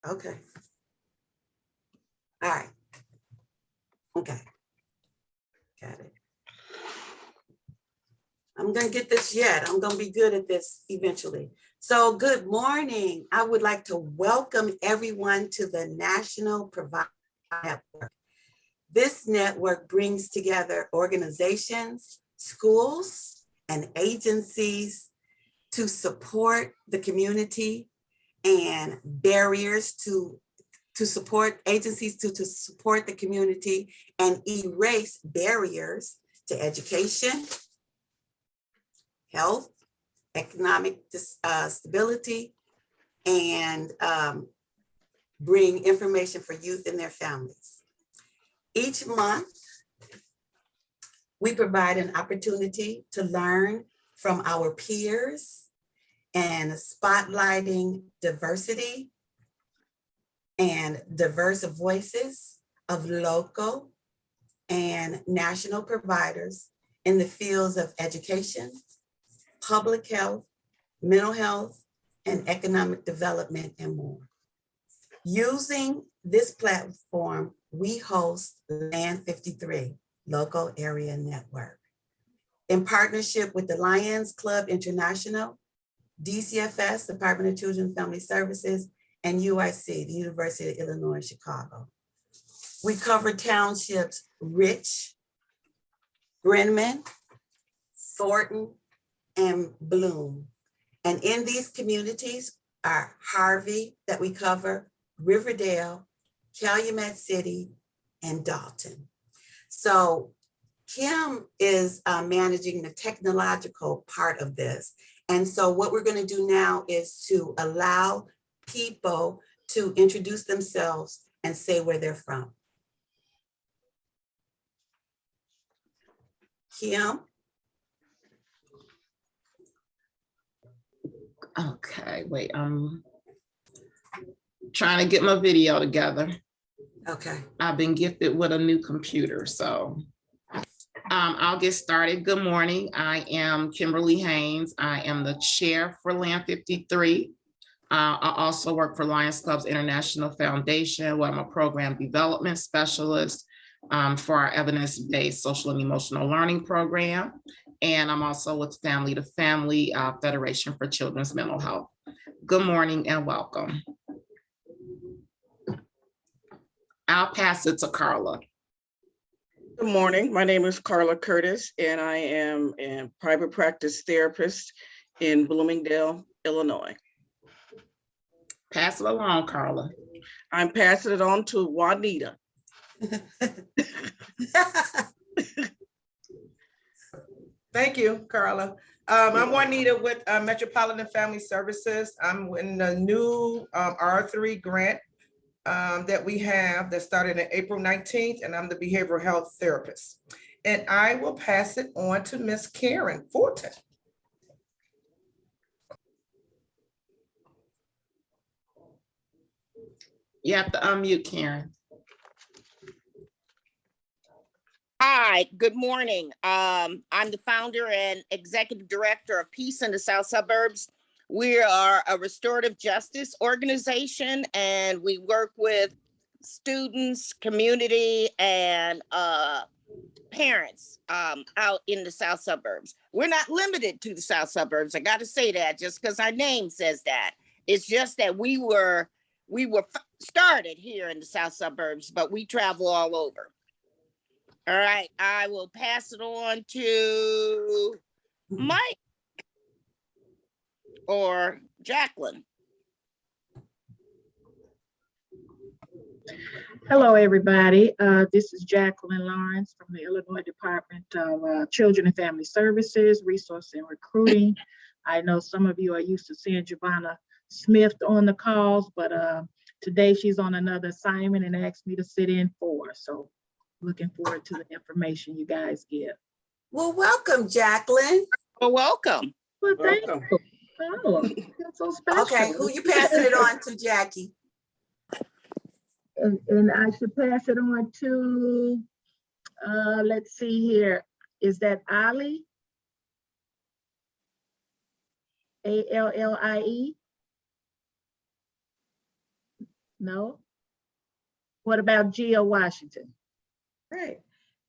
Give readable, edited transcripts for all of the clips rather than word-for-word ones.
Okay. All right. Okay. Got it. I'm going to get this yet. I'm going to be good at this eventually. So good morning. I would like to welcome everyone to the National Provider Network. This network brings together organizations, schools, and agencies to support the community and barriers to support agencies to support the community and erase barriers to education, health, economic stability, and bring information for youth and their families. Each month, we provide an opportunity to learn from our peers and spotlighting diversity and diverse voices of local and national providers in the fields of education, public health, mental health, and economic development, and more. Using this platform, we host LAN 53, Local Area Network, in partnership with the Lions Club International, DCFS, Department of Children and Family Services, and UIC, the University of Illinois, Chicago. We cover townships Rich, Brenman, Thornton, and Bloom. And in these communities are Harvey, that we cover, Riverdale, Calumet City, and Dalton. So Kim is managing the technological part of this. And so what we're going to do now is to allow people to introduce themselves and say where they're from. Kim? Okay, wait, I'm trying to get my video together. Okay. I've been gifted with a new computer, so I'll get started. Good morning. I am Kimberly Haynes. I am the chair for LAN 53. I also work for Lions Clubs International Foundation, where I'm a program development specialist for our evidence-based social and emotional learning program. And I'm also with Family to Family Federation for Children's Mental Health. Good morning and welcome. I'll pass it to Carla. Good morning. My name is Carla Curtis, and I am a private practice therapist in Bloomingdale, Illinois. Pass it along, Carla. I'm passing it on to Juanita. Thank you, Carla. I'm Juanita with Metropolitan Family Services. I'm in the new R3 grant that we have that started on April 19th, and I'm the behavioral health therapist. And I will pass it on to Miss Karen Fortin. You have to unmute, Karen. Hi, good morning. I'm the founder and executive director of Peace in the South Suburbs. We are a restorative justice organization, and we work with students, community, and parents out in the South Suburbs. We're not limited to the South Suburbs. I got to say that just because our name says that. It's just that we were started here in the South Suburbs, but we travel all over. All right, I will pass it on to Mike or Jacqueline. Hello, everybody. This is Jacqueline Lawrence from the Illinois Department of Children and Family Services, Resource and Recruiting. I know some of you are used to seeing Giovanna Smith on the calls, but today she's on another assignment and asked me to sit in for her. So looking forward to the information you guys give. Well, welcome, Jacqueline. Well, welcome. Well, thank Welcome. you. Oh, that's so special. Okay, who you passing it on to, Jackie? And I should pass it on to, let's see here. Is that Ali? A-L-L-I-E? No? What about Gia Washington? Right.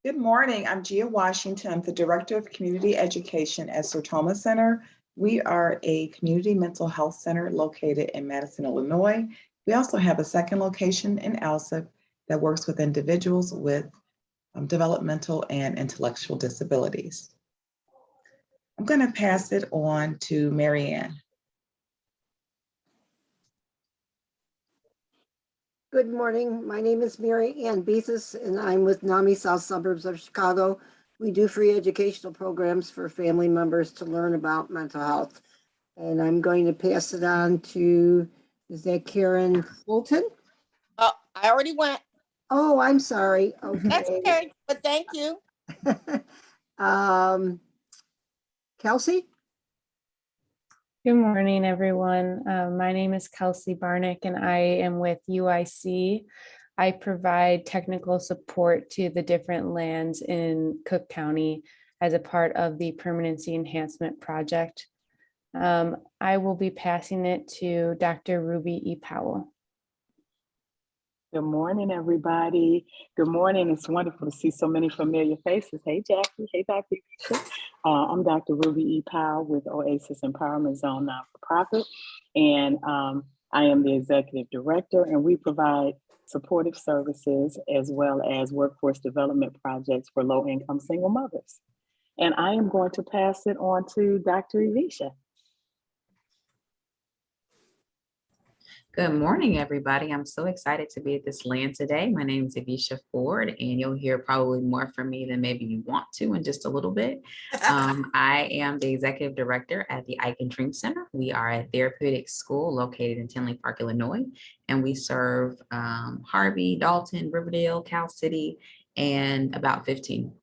Good morning. I'm Gia Washington. I'm the Director of Community Education at Sertoma Center. We are a community mental health center located in Madison, Illinois. We also have a second location in Alsip that works with individuals with developmental and intellectual disabilities. I'm going to pass it on to Mary Ann. Good morning. My name is Mary Ann Beasis, and I'm with NAMI South Suburbs of Chicago. We do free educational programs for family members to learn about mental health. And I'm going to pass it on to, is that Karen Fulton? Oh, I already went. Oh, I'm sorry. That's Okay. okay, but thank you. Kelsey? Good morning, everyone. My name is Kelsey Barnick, and I am with UIC. I provide technical support to the different LANs in Cook County as a part of the Permanency Enhancement Project. I will be passing it to Dr. Ruby E. Powell. Good morning, everybody. Good morning. It's wonderful to see so many familiar faces. Hey, Jackie. Hey, Dr. Keisha. I'm Dr. Ruby E. Powell with Oasis Empowerment Zone Not-for-Profit, and I am the Executive Director, and we provide supportive services as well as workforce development projects for low-income single mothers. And I am going to pass it on to Dr. Evisha. Good morning, everybody. I'm so excited to be at this LAN today. My name is Evisha Ford, and you'll hear probably more from me than maybe you want to in just a little bit. I am the executive director at the Ike and Dream Center. We are a therapeutic school located in Tinley Park, Illinois, and we serve Harvey, Dalton, Riverdale, Cal City, and about 15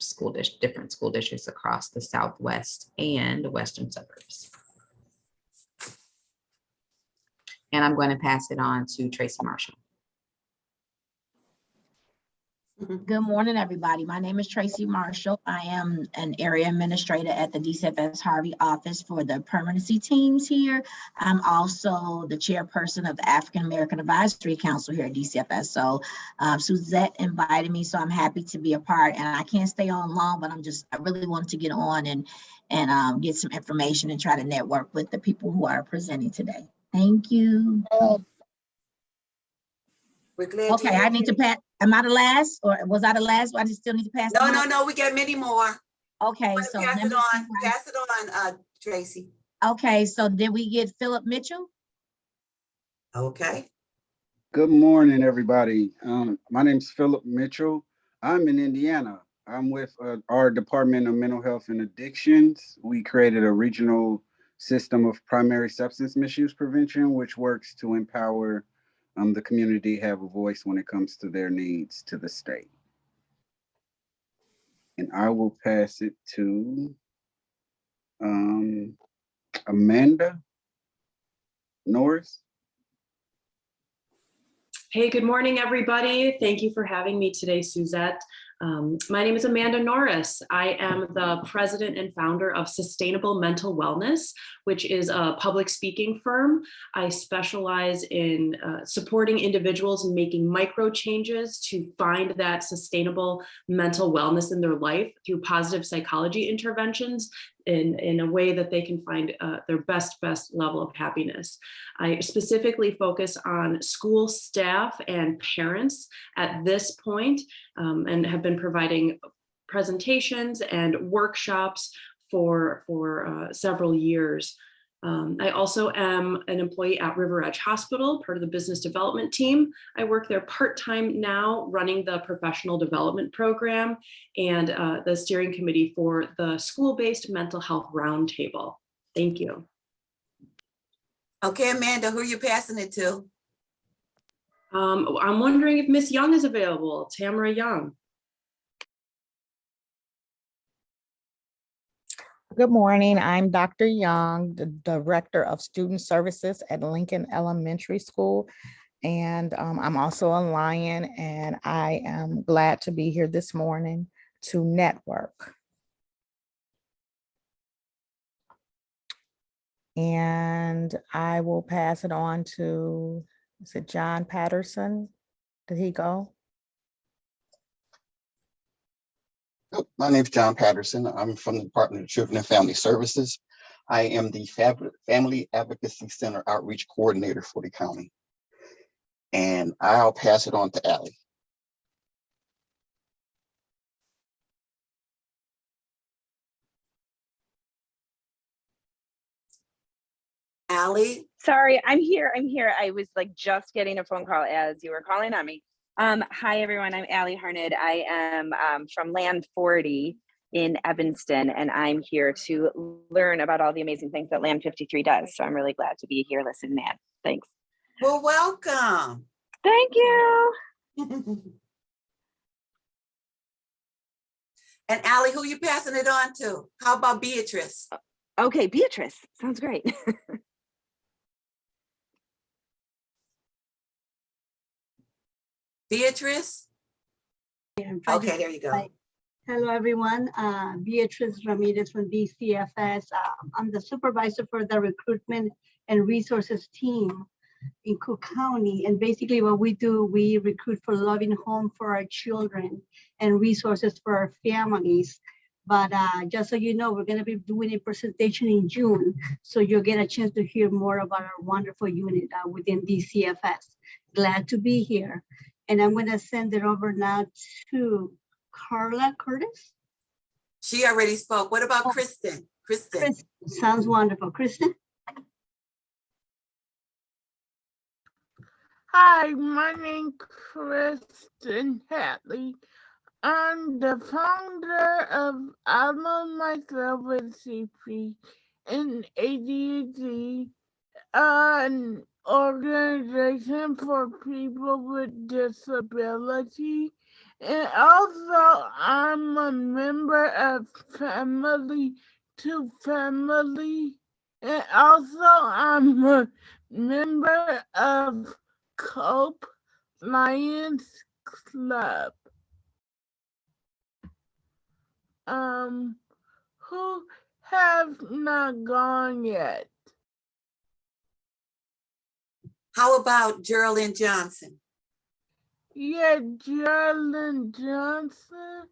different school districts across the Southwest and western suburbs. And I'm going to pass it on to Tracy Marshall. Good morning, everybody. My name is Tracy Marshall. I am an area administrator at the DCFS Harvey office for the permanency teams here. I'm also the chairperson of the African American Advisory Council here at DCFS. So Suzette invited me, so I'm happy to be a part. And I can't stay on long, but I really wanted to get on and get some information and try to network with the people who are presenting today. Thank you. We're glad. Okay, I need to pass. Am I the last, or was I the last? I just still need to pass. No. We got many more. Okay, so pass it on. Pass it on, Tracy. Okay, so did we get Philip Mitchell? Okay. Good morning, everybody. My name is Philip Mitchell. I'm in Indiana. I'm with our Department of Mental Health and Addictions. We created a regional system of primary substance misuse prevention, which works to empower the community have a voice when it comes to their needs to the state. And I will pass it to Amanda Norris. Hey, good morning, everybody. Thank you for having me today, Suzette. My name is Amanda Norris. I am the president and founder of Sustainable Mental Wellness, which is a public speaking firm. I specialize in supporting individuals and making micro changes to find that sustainable mental wellness in their life through positive psychology interventions in a way that they can find their best level of happiness. I specifically focus on school staff and parents at this point, and have been providing presentations and workshops for several years. I also am an employee at River Edge Hospital, part of the business development team. I work there part-time now, running the professional development program and the steering committee for the school-based mental health roundtable. Thank you. Okay, Amanda, who are you passing it to? I'm wondering if Miss Young is available, Tamara Young. Good morning. I'm Dr. Young, the Director of Student Services at Lincoln Elementary School. And I'm also a Lion, and I am glad to be here this morning to network. And I will pass it on to Is it John Patterson? Did he go? My name is John Patterson. I'm from the Department of Children and Family Services. I am the Family Advocacy Center Outreach Coordinator for the county. And I'll pass it on to Allie. Allie? Sorry, I'm here. I was like just getting a phone call as you were calling on me. Hi, everyone. I'm Allie Harned. I am from LAN 40 in Evanston, and I'm here to learn about all the amazing things that LAN 53 does. So I'm really glad to be here listening in. Thanks. Well, welcome. Thank you. And Allie, who you passing it on to? How about Beatrice? Okay, Beatrice. Sounds great. Beatrice? Okay, there you go. Hello, everyone. Beatrice Ramirez from DCFS. I'm the supervisor for the recruitment and resources team in Cook County. And basically what we do, we recruit for loving home for our children and resources for our families. But just so you know, we're going to be doing a presentation in June. So you'll get a chance to hear more about our wonderful unit within DCFS. Glad to be here. And I'm going to send it over now to Carla Curtis. She already spoke. What about Kristen? Kristen. Sounds wonderful. Kristen? Hi, my name's Kristen Hatley. I'm the founder of Alma Myself with CP and ADHD, an organization for people with disability. And also I'm a member of Family to Family. And also I'm a member of Cope Lions Club. Who have not gone yet? How about Geraldine Johnson? Yeah, Geraldine Johnson.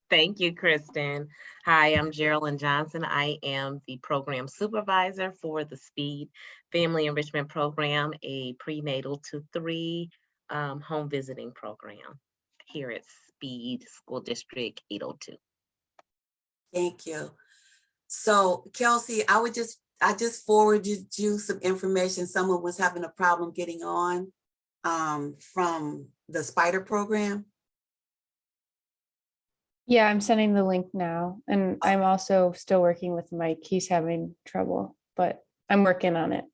Thank you, Kristen. Hi, I'm Geraldine Johnson. I am the program supervisor for the SPEED Family Enrichment Program, a prenatal to 3 home visiting program here at SPEED School District 802. Thank you. So Kelsey, I just forwarded you some information. Someone was having a problem getting on from the Spider program. Yeah, I'm sending the link now. And I'm also still working with Mike. He's having trouble, but I'm working on it.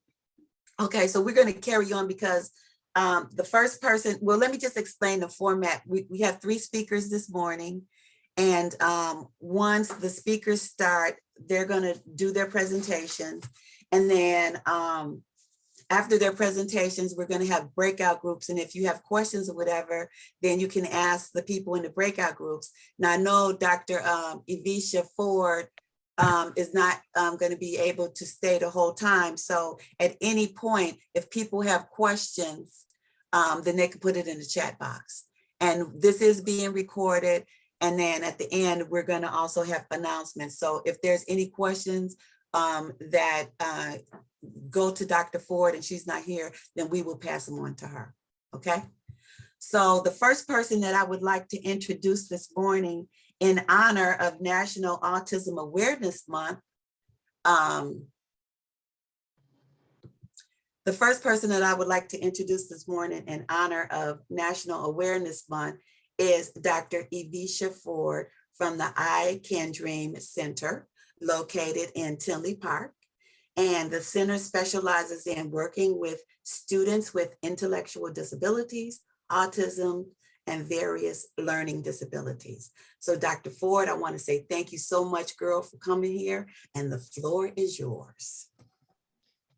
Okay, so we're going to carry on because the first person, well, let me just explain the format. We have 3 speakers this morning. And once the speakers start, they're going to do their presentations. And then after their presentations, we're going to have breakout groups. And if you have questions or whatever, then you can ask the people in the breakout groups. Now, I know Dr. Evisha Ford is not going to be able to stay the whole time. So at any point, if people have questions, then they can put it in the chat box. And this is being recorded. And then at the end, we're going to also have announcements. So if there's any questions that go to Dr. Ford and she's not here, then we will pass them on to her. Okay. So the first person that I would like to introduce this morning in honor of National Autism Awareness Month, the first person that I would like to introduce this morning in honor of National Awareness Month is Dr. Evisha Ford from the I Can Dream Center, located in Tinley Park. And the center specializes in working with students with intellectual disabilities, autism, and various learning disabilities. So Dr. Ford, I want to say thank you so much, girl, for coming here, and the floor is yours.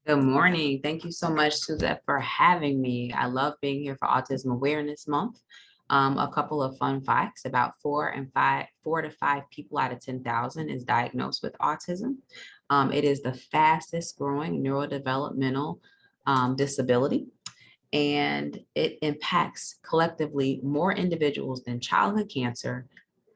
Good morning. Thank you so much, Suzette, for having me. I love being here for Autism Awareness Month. A couple of fun facts: about 4 to 5 people out of 10,000 is diagnosed with autism. It is the fastest growing neurodevelopmental disability, and it impacts collectively more individuals than childhood cancer,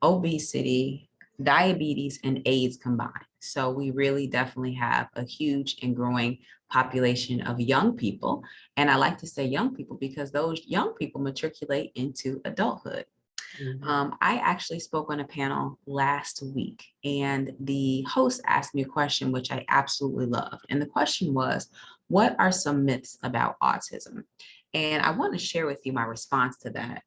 obesity, diabetes, and AIDS combined. So we really definitely have a huge and growing population of young people. And I like to say young people because those young people matriculate into adulthood. I actually spoke on a panel last week, and the host asked me a question which I absolutely loved. And the question was, what are some myths about autism? And I want to share with you my response to that.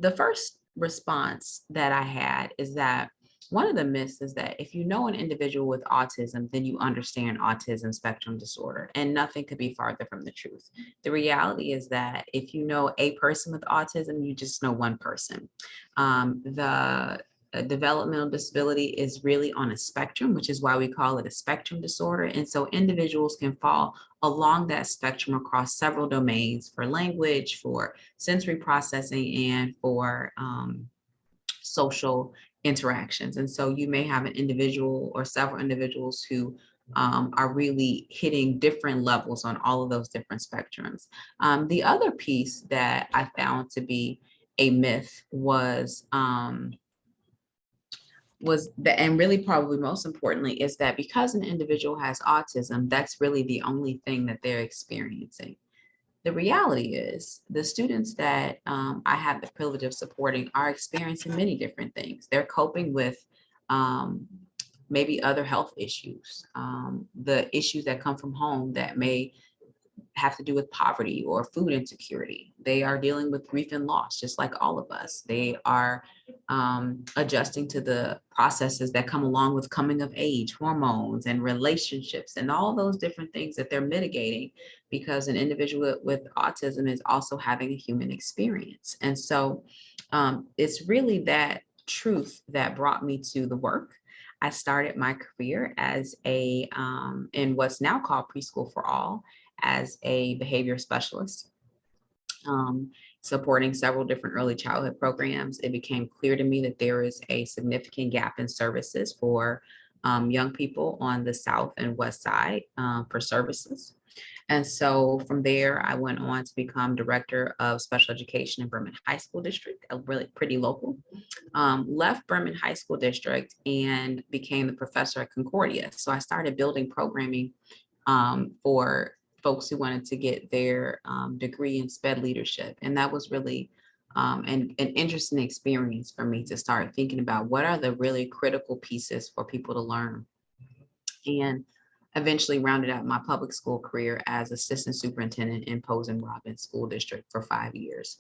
The first response that I had is that one of the myths is that if you know an individual with autism, then you understand autism spectrum disorder, and nothing could be farther from the truth. The reality is that if you know a person with autism, you just know one person. The developmental disability is really on a spectrum, which is why we call it a spectrum disorder. And so individuals can fall along that spectrum across several domains for language, for sensory processing, and for social interactions. And so you may have an individual or several individuals who are really hitting different levels on all of those different spectrums. The other piece that I found to be a myth was that, and really probably most importantly, is that because an individual has autism, that's really the only thing that they're experiencing. The reality is the students that I have the privilege of supporting are experiencing many different things. They're coping with maybe other health issues, the issues that come from home that may have to do with poverty or food insecurity. They are dealing with grief and loss, just like all of us. They are adjusting to the processes that come along with coming of age, hormones and relationships and all those different things that they're mitigating, because an individual with autism is also having a human experience. And so it's really that truth that brought me to the work. I started my career as in what's now called Preschool for All, as a behavior specialist, supporting several different early childhood programs. It became clear to me that there is a significant gap in services for young people on the South and West Side for services. And so from there, I went on to become director of special education in Berman High School District, a really pretty local. Left Berman High School District and became the professor at Concordia. So I started building programming for folks who wanted to get their degree in SPED leadership. And that was really an interesting experience for me to start thinking about what are the really critical pieces for people to learn. And eventually rounded out my public school career as assistant superintendent in Posen-Robbins School District for 5 years.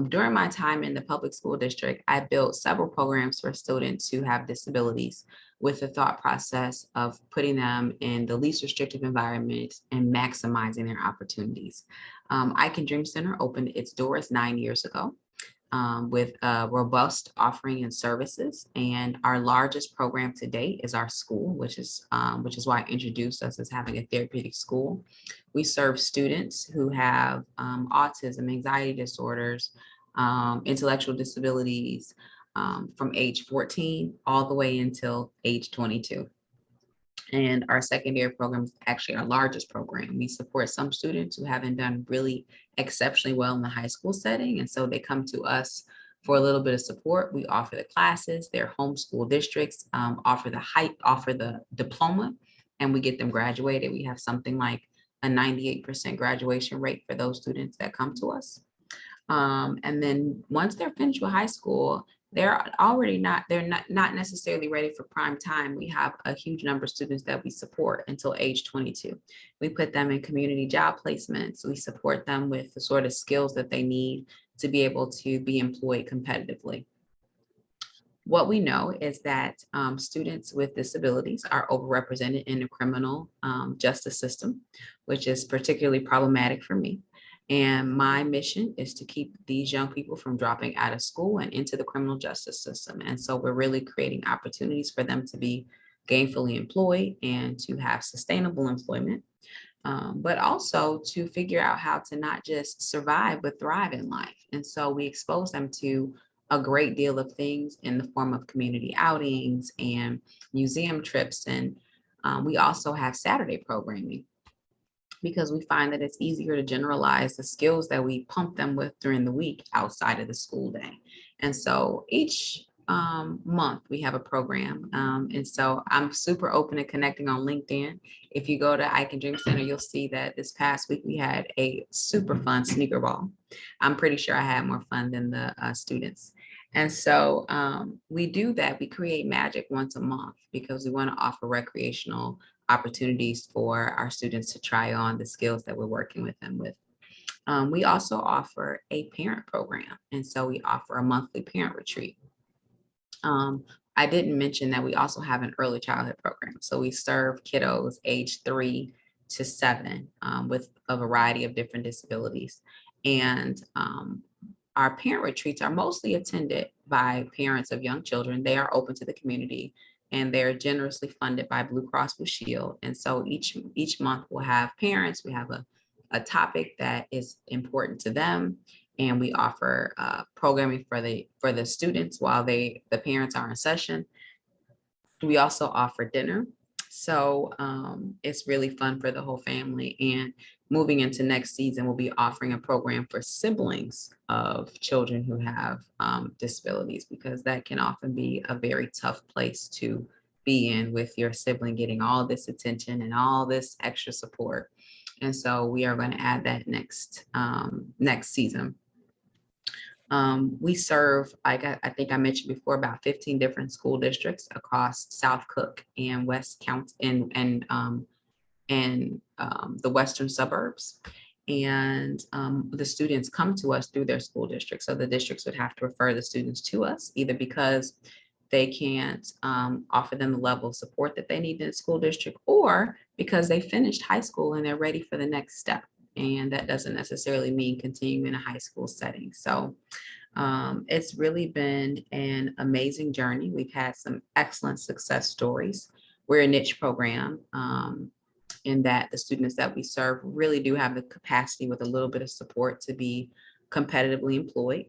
During my time in the public school district, I built several programs for students who have disabilities with the thought process of putting them in the least restrictive environment and maximizing their opportunities. I Can Dream Center opened its doors 9 years ago. With a robust offering and services. And our largest program to date is our school, which is why I introduced us as having a therapeutic school. We serve students who have autism, anxiety disorders, intellectual disabilities from age 14 all the way until age 22. And our secondary program is actually our largest program. We support some students who haven't done really exceptionally well in the high school setting. And so they come to us for a little bit of support. We offer the classes, their home school districts offer the diploma, and we get them graduated. We have something like a 98% graduation rate for those students that come to us. And then once they're finished with high school, they're not necessarily ready for prime time. We have a huge number of students that we support until age 22. We put them in community job placements. We support them with the sort of skills that they need to be able to be employed competitively. What we know is that students with disabilities are overrepresented in the criminal justice system, which is particularly problematic for me. And my mission is to keep these young people from dropping out of school and into the criminal justice system. And so we're really creating opportunities for them to be gainfully employed and to have sustainable employment, but also to figure out how to not just survive, but thrive in life. And so we expose them to a great deal of things in the form of community outings and museum trips. And we also have Saturday programming. because we find that it's easier to generalize the skills that we pump them with during the week outside of the school day. And so each month we have a program. And so I'm super open to connecting on LinkedIn. If you go to I Can Dream Center, you'll see that this past week we had a super fun sneaker ball. I'm pretty sure I had more fun than the students. And so we do that. We create magic once a month because we want to offer recreational opportunities for our students to try on the skills that we're working with them with. We also offer a parent program. And so we offer a monthly parent retreat. I didn't mention that we also have an early childhood program. So we serve kiddos age 3 to 7 with a variety of different disabilities. And our parent retreats are mostly attended by parents of young children. They are open to the community and they're generously funded by Blue Cross Blue Shield. And so each month we'll have parents, we have a topic that is important to them. And we offer programming for the students while the parents are in session. We also offer dinner. So it's really fun for the whole family. And moving into next season, we'll be offering a program for siblings of children who have disabilities, because that can often be a very tough place to be in with your sibling getting all this attention and all this extra support. And so we are going to add that next season. We serve, I think I mentioned before, about 15 different school districts across South Cook and West County and the western suburbs. And the students come to us through their school district. So the districts would have to refer the students to us, either because they can't offer them the level of support that they need in the school district, or because they finished high school and they're ready for the next step. And that doesn't necessarily mean continuing in a high school setting. So it's really been an amazing journey. We've had some excellent success stories. We're a niche program in that the students that we serve really do have the capacity with a little bit of support to be competitively employed.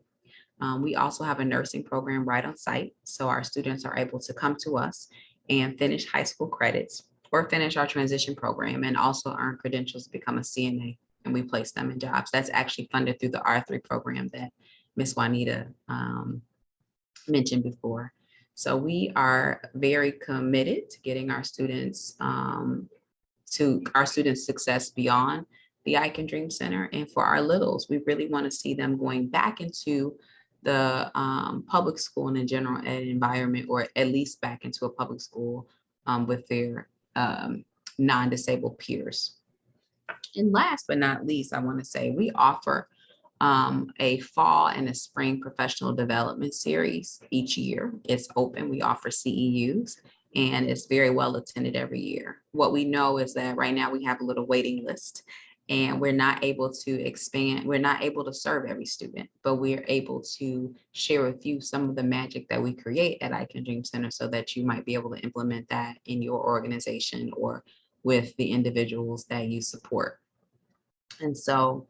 We also have a nursing program right on site. So our students are able to come to us and finish high school credits or finish our transition program and also earn credentials to become a CNA. And we place them in jobs. That's actually funded through the R3 program that Ms. Juanita mentioned before. So we are very committed to getting our students success beyond the I Can Dream Center. And for our littles, we really want to see them going back into the public school and in general ed environment, or at least back into a public school with their non-disabled peers. And last but not least, I want to say we offer a fall and a spring professional development series each year. It's open. We offer CEUs and it's very well attended every year. What we know is that right now we have a little waiting list and we're not able to expand. We're not able to serve every student, but we're able to share with you some of the magic that we create at I Can Dream Center so that you might be able to implement that in your organization or with the individuals that you support. And so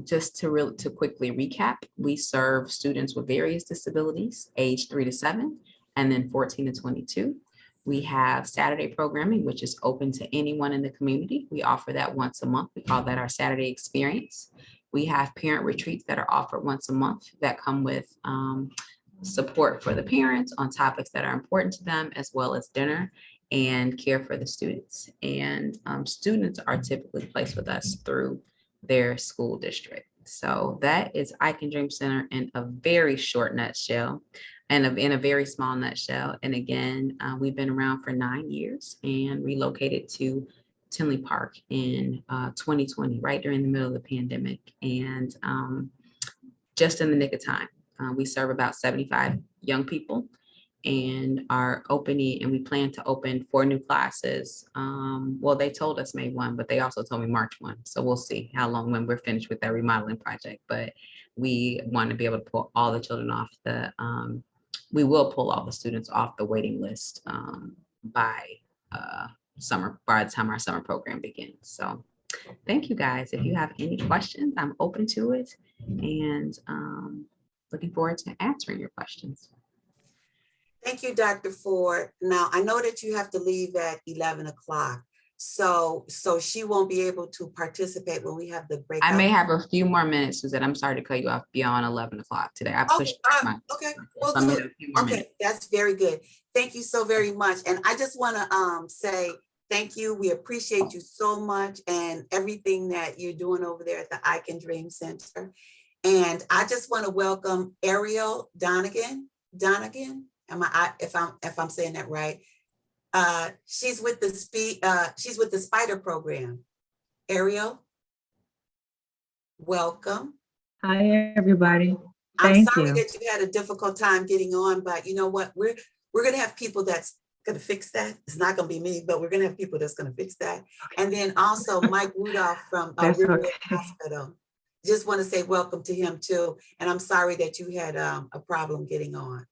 just to quickly recap, we serve students with various disabilities, age 3 to 7, and then 14 to 22. We have Saturday programming, which is open to anyone in the community. We offer that once a month. We call that our Saturday experience. We have parent retreats that are offered once a month that come with support for the parents on topics that are important to them, as well as dinner and care for the students. And students are typically placed with us through their school district. So that is I Can Dream Center in a very short nutshell and in a very small nutshell. And again, we've been around for 9 years and relocated to Tinley Park in 2020, right during the middle of the pandemic. And just in the nick of time, we serve about 75 young people and are opening, and we plan to open 4 new classes. Well, they told us May 1, but they also told me March 1. So we'll see how long when we're finished with that remodeling project. But we want to be able to pull all the children off the, we will pull all the students off the waiting list by the time our summer program begins. So thank you guys. If you have any questions, I'm open to it and looking forward to answering your questions. Thank you, Dr. Ford. Now, I know that you have to leave at 11 o'clock. So she won't be able to participate when we have the breakout. I may have a few more minutes, Suzette. I'm sorry to cut you off beyond 11 o'clock today. I pushed my. Okay, So well, I'm good. in a few more Okay, minutes. that's very good. Thank you so very much. And I just want to say thank you. We appreciate you so much and everything that you're doing over there at the I Can Dream Center. And I just want to welcome Ariel Donegan. If I'm saying that right? She's with the Spider program. Ariel, welcome. Hi, everybody. I'm Thank sorry you. that you had a difficult time getting on, but you know what? We're gonna have people that's gonna fix that. It's not gonna be me, but we're gonna have people that's gonna fix that. And then also Mike Rudolph from That's Riverwood okay. Hospital. Just want to say welcome to him too. And I'm sorry that you had a problem getting on.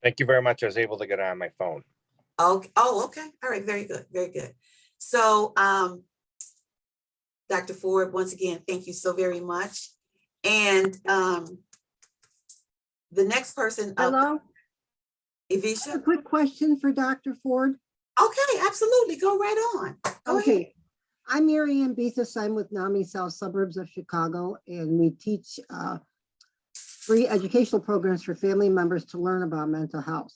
Thank you very much. I was able to get on my phone. Okay. Oh, okay. All right. Very good. Very good. So, Dr. Ford, once again, thank you so very much. And the next person. Hello. Evisha. A quick question for Dr. Ford. Okay, absolutely. Go right on. Go ahead. I'm Mary Ann Beathis. I'm with NAMI South Suburbs of Chicago, and we teach free educational programs for family members to learn about mental health.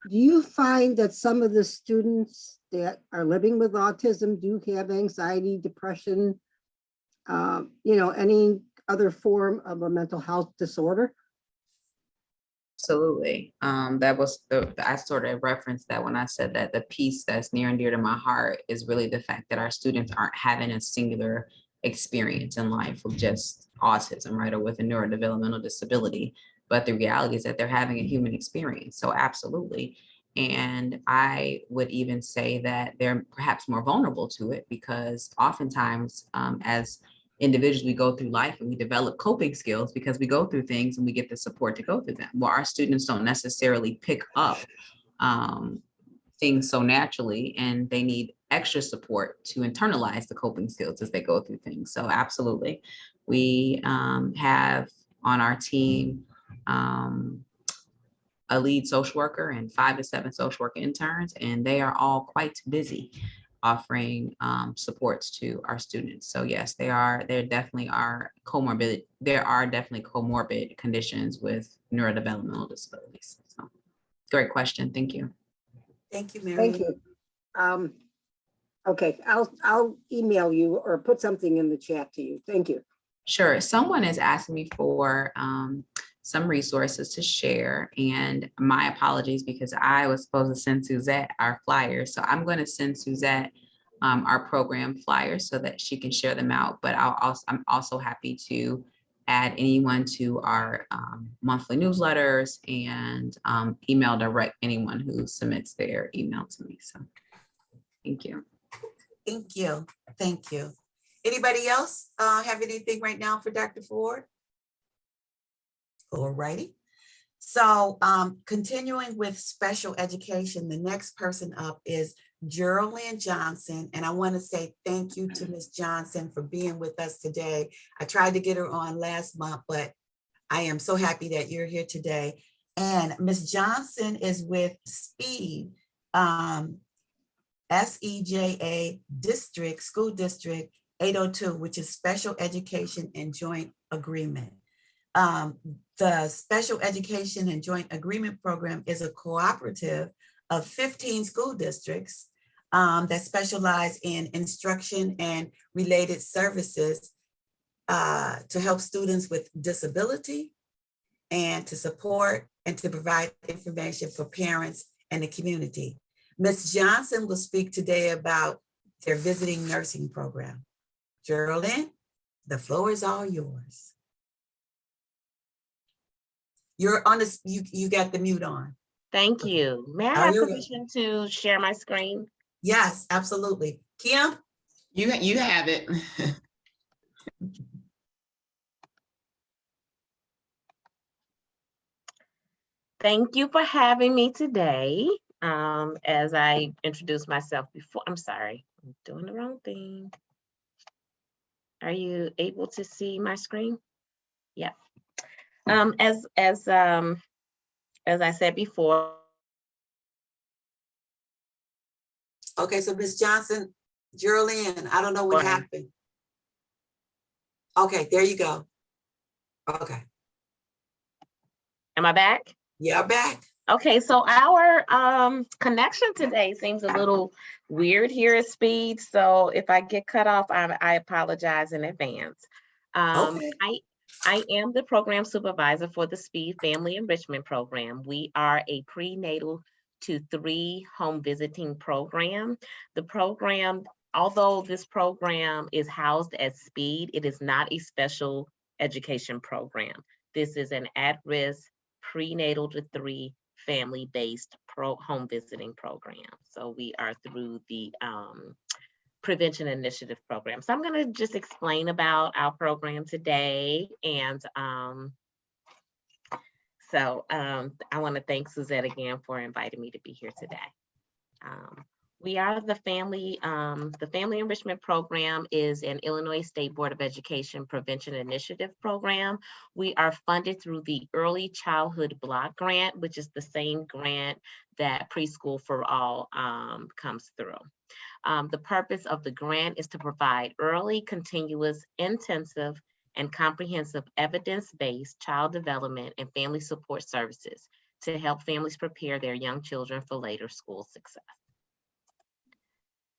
Do you find that some of the students that are living with autism do have anxiety, depression, any other form of a mental health disorder? Absolutely. That was I sort of referenced that when I said that the piece that's near and dear to my heart is really the fact that our students aren't having a singular experience in life with just autism, right, or with a neurodevelopmental disability. But the reality is that they're having a human experience. So absolutely. And I would even say that they're perhaps more vulnerable to it because oftentimes as individuals, we go through life and we develop coping skills because we go through things and we get the support to go through them. Well, our students don't necessarily pick up things so naturally, and they need extra support to internalize the coping skills as they go through things. So absolutely. We have on our team a lead social worker and 5 to 7 social work interns, and they are all quite busy offering supports to our students. So yes, there definitely are comorbid. There are definitely comorbid conditions with neurodevelopmental disabilities. So great question. Thank you. Thank you, Mary. Thank you. Okay, I'll email you or put something in the chat to you. Thank you. Sure. Someone is asking me for some resources to share, and my apologies because I was supposed to send Suzette our flyers. So I'm going to send Suzette our program flyers so that she can share them out. But I'm also happy to add anyone to our monthly newsletters and email direct anyone who submits their email to me. So thank you. Thank you. Thank you. Anybody else have anything right now for Dr. Ford? All righty. So continuing with special education, the next person up is Geraldine Johnson. And I want to say thank you to Ms. Johnson for being with us today. I tried to get her on last month, but I am so happy that you're here today. And Ms. Johnson is with SEJA, SEJA District, School District 802, which is Special Education and Joint Agreement. The Special Education and Joint Agreement Program is a cooperative of 15 school districts that specialize in instruction and related services to help students with disability and to support and to provide information for parents and the community. Ms. Johnson will speak today about their visiting nursing program. Geraldine, the floor is all yours. You're on this, you got the mute on. Thank you. May I have permission to share my screen? Yes, absolutely. Kim? You have it. Thank you for having me today. As I introduced myself before, I'm sorry, I'm doing the wrong thing. Are you able to see my screen? Yeah. As I said before. Okay, so Ms. Johnson, Geraldine, I don't know what Morning. happened. Okay, there you go. Okay, Am I back? yeah, back. Okay, so our connection today seems a little weird here at Speed. So if I get cut off, I apologize in advance. Okay. I am the program supervisor for the Speed Family Enrichment Program. We are a prenatal to 3 home visiting program. The program, although this program is housed at Speed, it is not a special education program. This is an at-risk prenatal to 3 family-based home visiting program. So we are through the Prevention Initiative program. So I'm going to just explain about our program today. And I want to thank Suzette again for inviting me to be here today. We are the Family Enrichment Program is an Illinois State Board of Education Prevention Initiative program. We are funded through the Early Childhood Block Grant, which is the same grant that Preschool for All comes through. The purpose of the grant is to provide early, continuous, intensive, and comprehensive evidence-based child development and family support services to help families prepare their young children for later school success.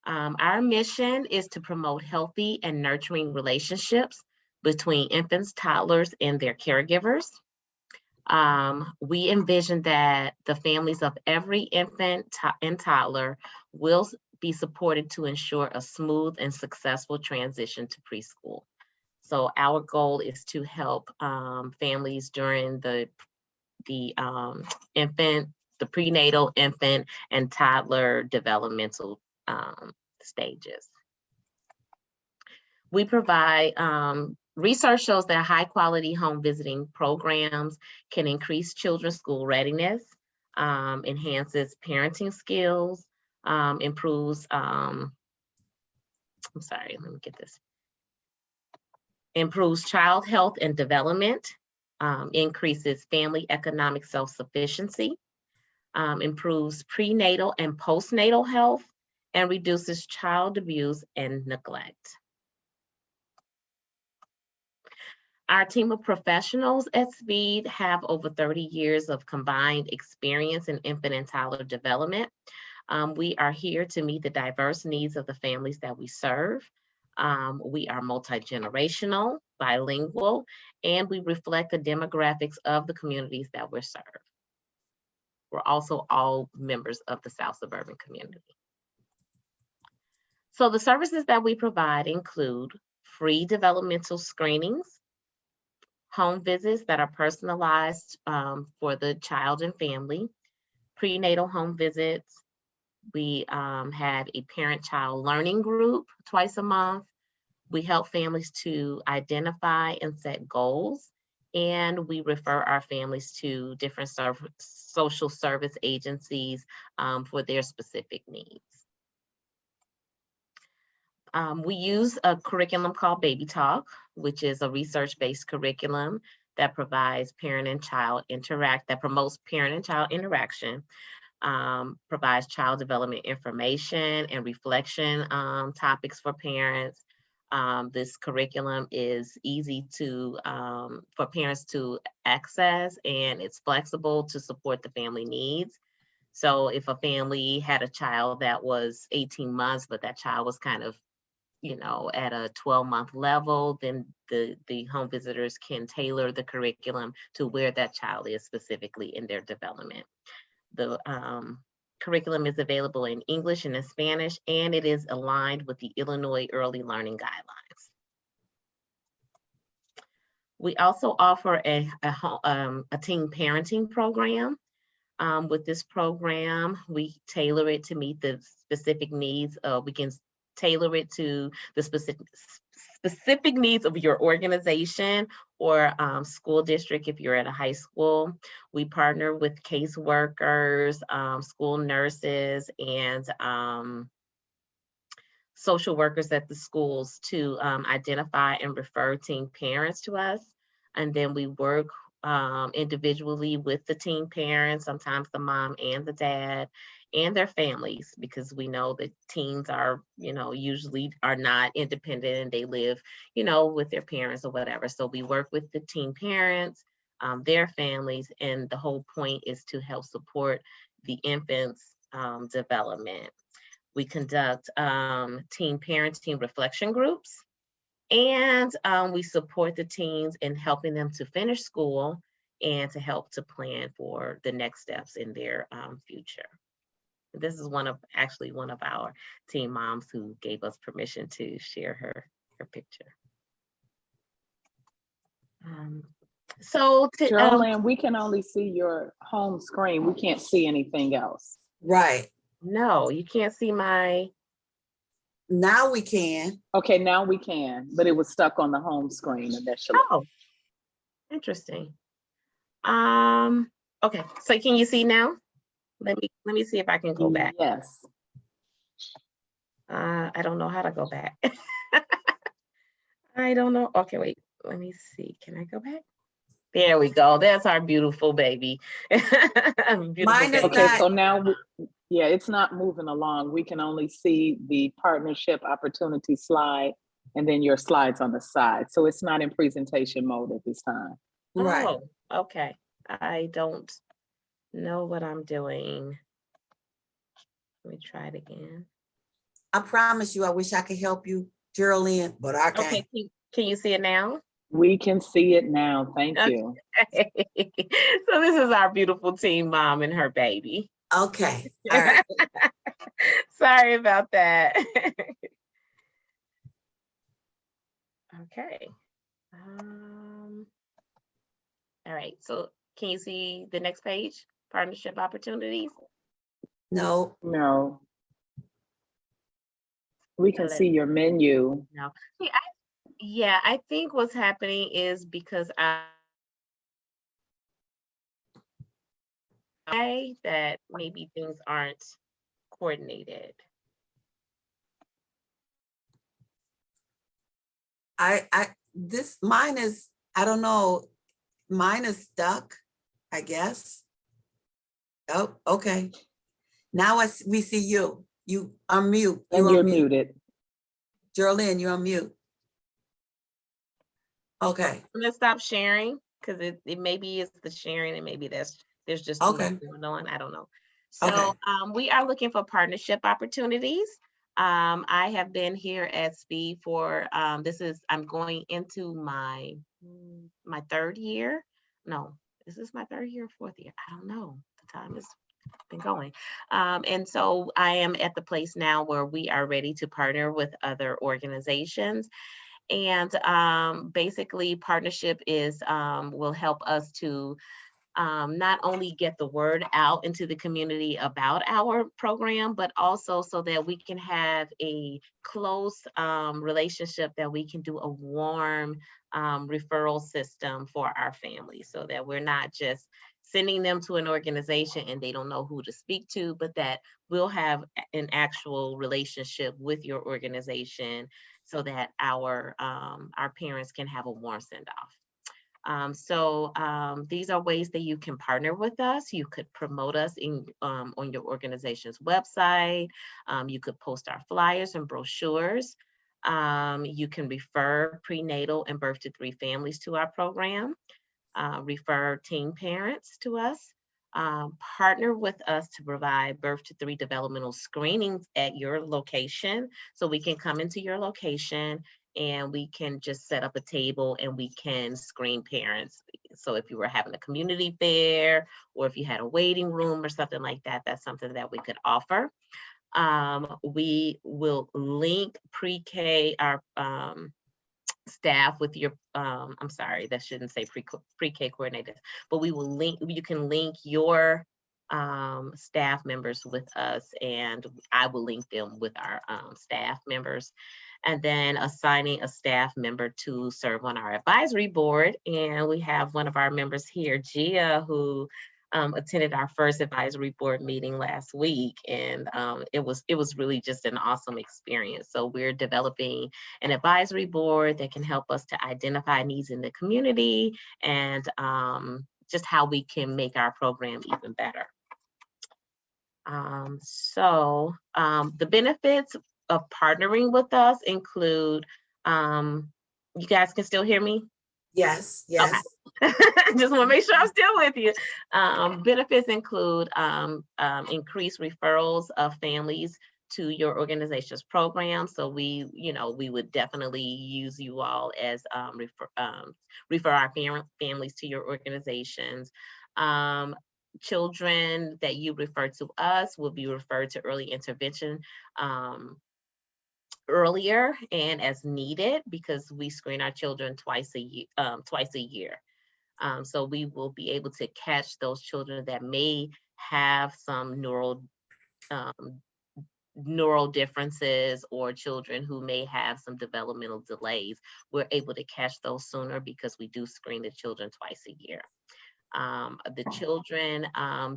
Our mission is to promote healthy and nurturing relationships between infants, toddlers, and their caregivers. We envision that the families of every infant and toddler will be supported to ensure a smooth and successful transition to preschool. So our goal is to help families during the prenatal, infant, and toddler developmental stages. We provide, research shows that high quality home visiting programs can increase children's school readiness, enhances parenting skills, improves, improves child health and development, increases family economic self-sufficiency, improves prenatal and postnatal health, and reduces child abuse and neglect. Our team of professionals at Speed have over 30 years of combined experience in infant and toddler development. We are here to meet the diverse needs of the families that we serve. We are multi-generational, bilingual, and we reflect the demographics of the communities that we serve. We're also all members of the South Suburban community. So the services that we provide include free developmental screenings, home visits that are personalized for the child and family, prenatal home visits. We have a parent-child learning group twice a month. We help families to identify and set goals, and we refer our families to different social service agencies for their specific needs. We use a curriculum called Baby Talk, which is a research-based curriculum that provides that promotes parent and child interaction, provides child development information and reflection topics for parents. This curriculum is easy for parents to access, and it's flexible to support the family needs. So if a family had a child that was 18 months, but that child was kind of at a 12-month level, then the home visitors can tailor the curriculum to where that child is specifically in their development. The curriculum is available in English and in Spanish, and it is aligned with the Illinois Early Learning Guidelines. We also offer a teen parenting program. With this program, we tailor it to meet the specific needs. We can tailor it to the specific needs of your organization or school district if you're at a high school. We partner with caseworkers, school nurses, and social workers at the schools to identify and refer teen parents to us. And then we work individually with the teen parents, sometimes the mom and the dad, and their families, because we know that teens are, usually are not independent and they live, with their parents or whatever. So we work with the teen parents, their families, and the whole point is to help support the infant's development. We conduct teen parenting reflection groups, and we support the teens in helping them to finish school and to help to plan for the next steps in their future. This is one of our teen moms who gave us permission to share her picture. Geraldine, we can only see your home screen. We can't see anything else. Right. No, you can't see my. Now we can. Okay, now we can, but it was stuck on the home screen initially. Oh, interesting. Okay, so can you see now? Let me see if I can go back. Yes. I don't know how to go back. I don't know. Okay, wait, let me see. Can I go back? There we go. That's our beautiful baby. Mine is okay, not. so now, yeah, it's not moving along. We can only see the partnership opportunity slide and then your slides on the side. So it's not in presentation mode at this time. Right. Oh, okay. I don't know what I'm doing. Let me try it again. I promise you, I wish I could help you, Geraldine, but I can't. Okay, can you see it now? We can see it now. Thank you. So this is our beautiful teen mom and her baby. Okay. All right. Sorry about that. Okay. All right. So can you see the next page? Partnership opportunities? No. No. We can see your menu. No. See, I think what's happening is because that maybe things aren't coordinated. Mine is, I don't know, mine is stuck, I guess. Oh, okay. Now we see you. You unmute. And you're muted. Geraldine, you're on mute. Okay. I'm gonna stop sharing because it maybe it's the sharing and maybe there's just too much going on. I don't know. So we are looking for partnership opportunities. I have been here at SPEED for I'm going into my third year. No, is this my third year or fourth year? I don't know. The time has been going. And so I am at the place now where we are ready to partner with other organizations. And basically partnership is will help us to not only get the word out into the community about our program, but also so that we can have a close relationship, that we can do a warm referral system for our families, so that we're not just sending them to an organization and they don't know who to speak to, but that we'll have an actual relationship with your organization so that our parents can have a warm send-off. These are ways that you can partner with us. You could promote us on your organization's website. You could post our flyers and brochures. You can refer prenatal and birth to 3 families to our program. Refer teen parents to us. Partner with us to provide birth to 3 developmental screenings at your location. So we can come into your location and we can just set up a table and we can screen parents. So if you were having a community fair or if you had a waiting room or something like that, that's something that we could offer. We will link pre-K, our staff with your, I'm sorry, that shouldn't say pre-K coordinators, but you can link your staff members with us, and I will link them with our staff members, and then assigning a staff member to serve on our advisory board. And we have one of our members here, Gia, who attended our first advisory board meeting last week, and it was really just an awesome experience. So we're developing an advisory board that can help us to identify needs in the community and just how we can make our program even better. The benefits of partnering with us include, you guys can still hear me? Yes, Okay. yes. Just want to make sure I'm still with you. Benefits include increased referrals of families to your organization's program. So we would definitely use you all as refer our families to your organizations. Children that you refer to us will be referred to early intervention earlier and as needed, because we screen our children twice a year. So we will be able to catch those children that may have some neural differences, or children who may have some developmental delays. We're able to catch those sooner because we do screen the children twice a year. The children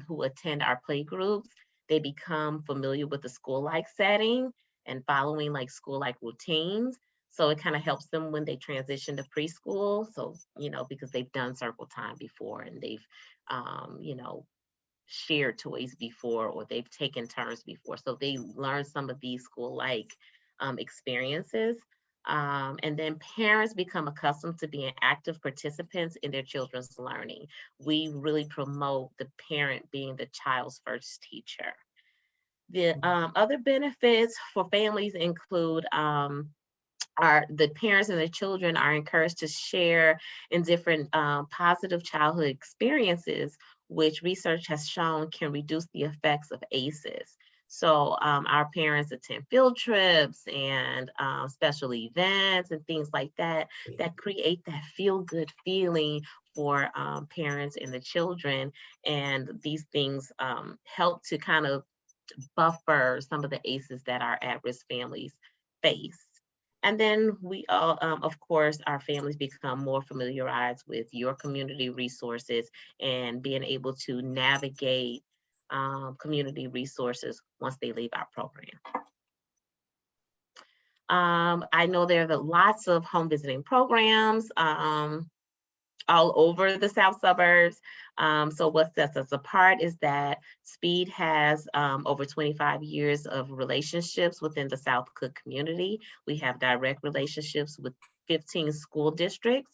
who attend our play groups, they become familiar with the school-like setting and following like school-like routines. So it kind of helps them when they transition to preschool. So, because they've done circle time before, and they've, shared toys before, or they've taken turns before. So they learn some of these school-like experiences. And then parents become accustomed to being active participants in their children's learning. We really promote the parent being the child's first teacher. The other benefits for families include the parents and the children are encouraged to share in different positive childhood experiences, which research has shown can reduce the effects of ACEs. So our parents attend field trips and special events and things like that, that create that feel-good feeling for parents and the children. And these things help to kind of buffer some of the ACEs that our at-risk families face. And then we all, of course, our families become more familiarized with your community resources and being able to navigate community resources once they leave our program. I know there are lots of home visiting programs all over the South Suburbs. So what sets us apart is that SPEED has over 25 years of relationships within the South Cook community. We have direct relationships with 15 school districts.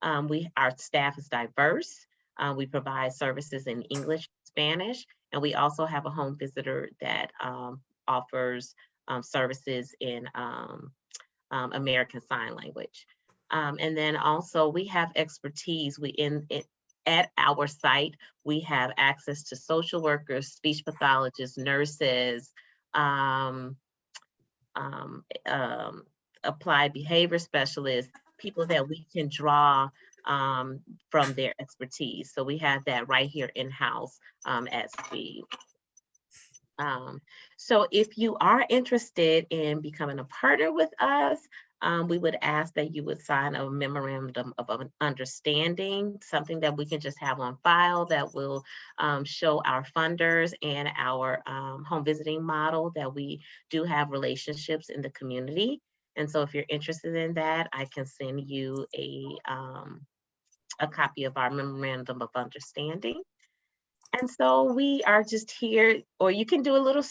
Our staff is diverse. We provide services in English, Spanish, and we also have a home visitor that offers services in American Sign Language. And then also we have expertise. At our site, we have access to social workers, speech pathologists, nurses, applied behavior specialists, people that we can draw from their expertise. So we have that right here in-house at SPEED. So if you are interested in becoming a partner with us, we would ask that you would sign a memorandum of understanding, something that we can just have on file that will show our funders and our home visiting model that we do have relationships in the community. And so if you're interested in that, I can send you a copy of our memorandum of understanding. And so we are just here, or you can do a little,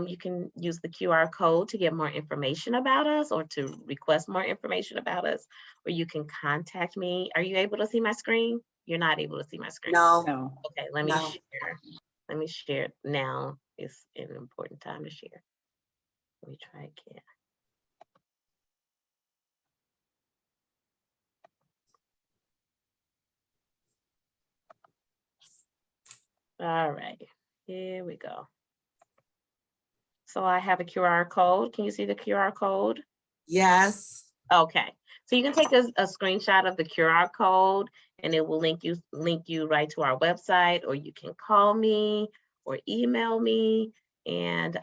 you can use the QR code to get more information about us, or to request more information about us, or you can contact me. Are you able to see my screen? You're not able to see my screen? No. Okay, let me share. Let me share now. It's an important time to share. Let me try again. All right, here we go. So I have a QR code. Can you see the QR code? Yes. Okay, so you can take a screenshot of the QR code, and it will link you right to our website, or you can call me or email me, and